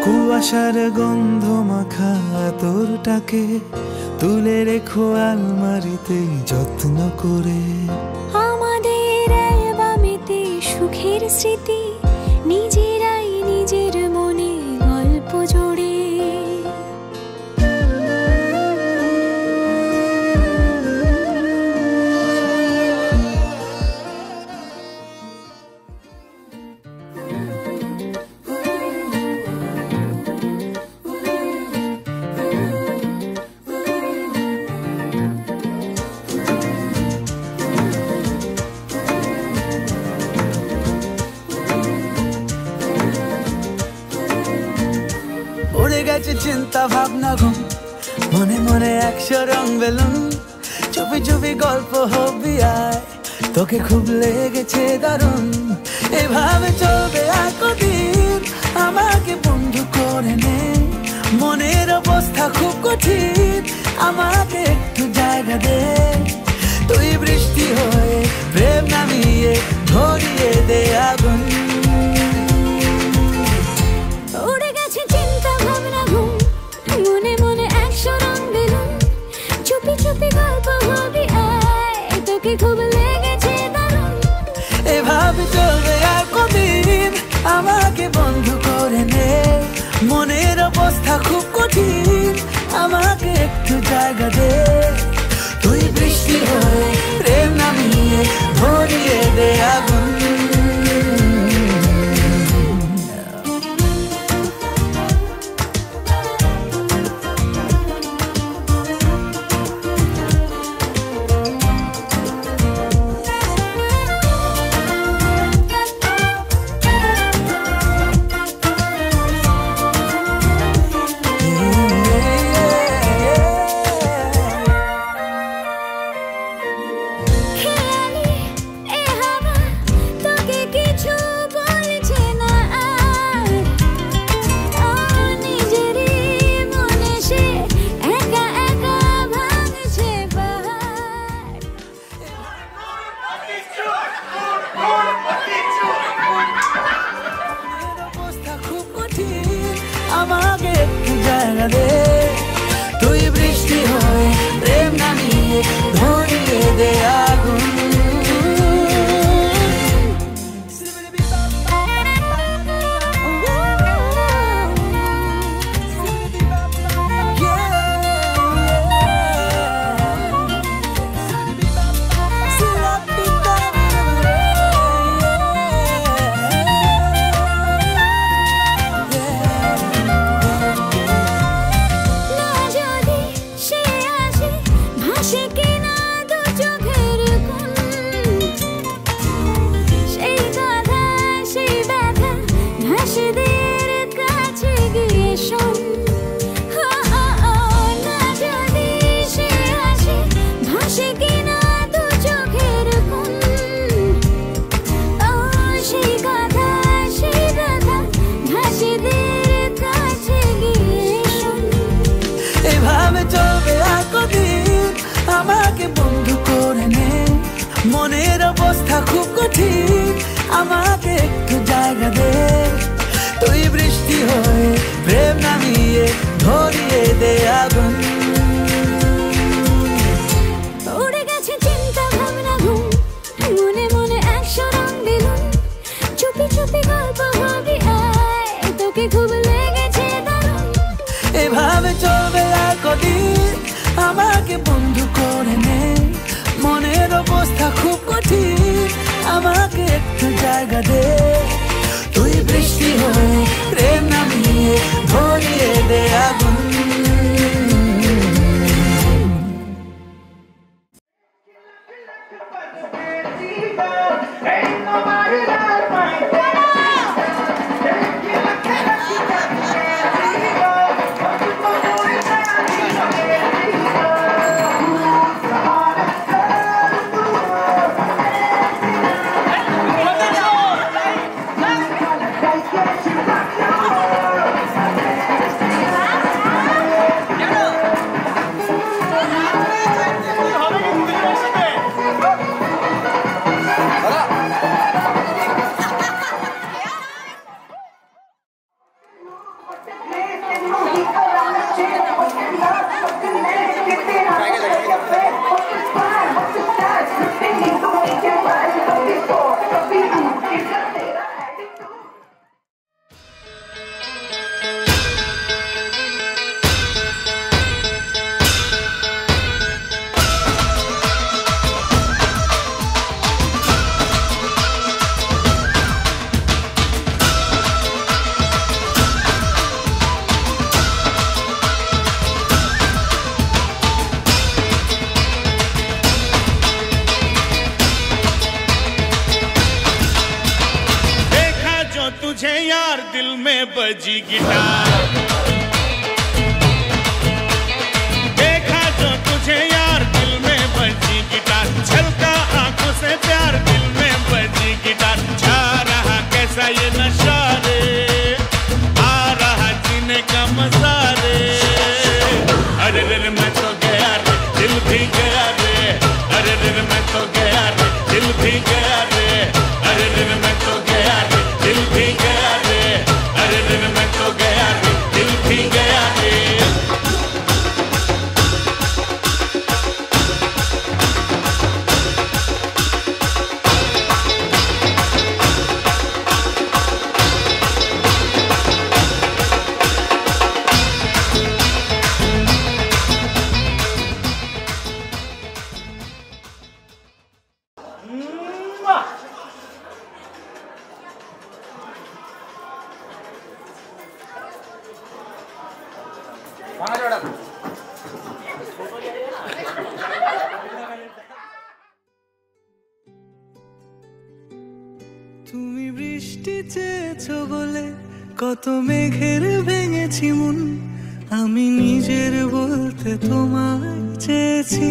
Speaker 14: কুয়াশার গন্ধ মাখা তোরটাকে তুলে রেখো আলমারিতে যত্ন করে
Speaker 6: আমাদের অ্যালবামেতে সুখের স্মৃতি নিজেরাই নিজের মনে গল্প জোড়ে
Speaker 14: উড়ে গেছে চিন্তা ভাবনা ঘুম মনে মনে 100 রং বেলুন চুপি চুপি গল্প হবি আয় তোকে খুব লেগেছে দারুণ এভাবে চলবে আর কদিন আমাকে বন্ধু করে নে মনের অবস্থা খুব কঠিন আমাকে একটু জায়গা দে তুই বৃষ্টি হয়ে প্রেম নামিয়ে ধরিয়ে দে আগুন
Speaker 6: উড়ে গেছে চিন্তা ভাবনা ঘুম মনে মনে 100 রং বেলুন চুপি চুপি গল্প হবি আয় তোকে খুব লেগেছে দারুণ
Speaker 14: এভাবে চলবে আর কদিন আমাকে বন্ধু করে নে মনের অবস্থা খুব কঠিন আমাকে একটু জায়গা দে তুই বৃষ্টি হয়ে প্রেম নামিয়ে ধরিয়ে দে আগুন মনের অবস্থা খুব কঠিন, আমাকে একটু জায়গা দে। তুই বৃষ্টি হয়ে প্রেম নামিয়ে ধরিয়ে দে আগুন।
Speaker 6: উড়ে গেছে চিন্তা ভাবনা ঘুম, মনে মনে 100 রং বেলুন, চুপি চুপি গল্প ভাবি আয়, তোকে খুব লেগেছে দারুণ।
Speaker 14: এভাবে চলবে আর কদিন, আমাকে বন্ধু করে নে। মনের অবস্থা খুব কঠিন, আমাকে একটু জায়গা দে। তুই বৃষ্টি হয়ে প্রেম নামিয়ে ধরিয়ে দে আগুন।
Speaker 15: तुझे यार दिल में बजी गिटार, देखा जो तुझे यार दिल में बजी गिटार, छलका आंखों से प्यार दिल में बजी गिटार। छा रहा कैसा ये नशा रे, आ रहा जीने का मजा रे। अरे रे मैं तो गया रे, दिल भी गया रे। अरे रे मैं तो गया रे, दिल भी गया रे। अरे रे मैं तो गया रे, दिल भी गया रे। अरे रे मैं तो गया रे, दिल भी गया रे।
Speaker 14: তুমি বৃষ্টি চেয়েছো বলে কত মেঘের ভেঙেছি মন, আমি নিজের বলতে তোমায় চেয়েছি।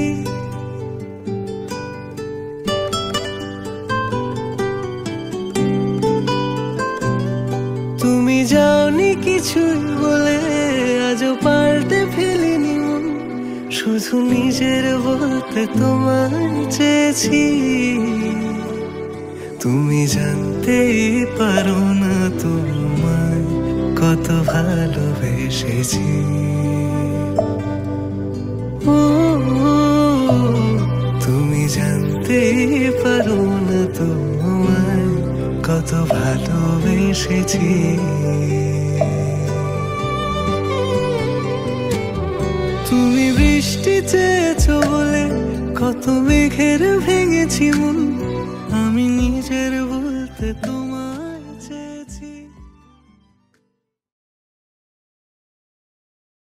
Speaker 14: তুমি যাওনি কিছুই বলে আজও পাল্টে ফেলিনি মন, শুধু নিজের বলতে তোমায় চেয়েছি। তুমি জানতেই পারো না তোমায় কত ভালোবেসেছি। ও তুমি জানতেই পারো না তোমায় কত ভালোবেসেছি। তুমি বৃষ্টি চেয়েছো বলে কত মেঘের ভেঙেছি মন, আমি নিজের বলতে তুমি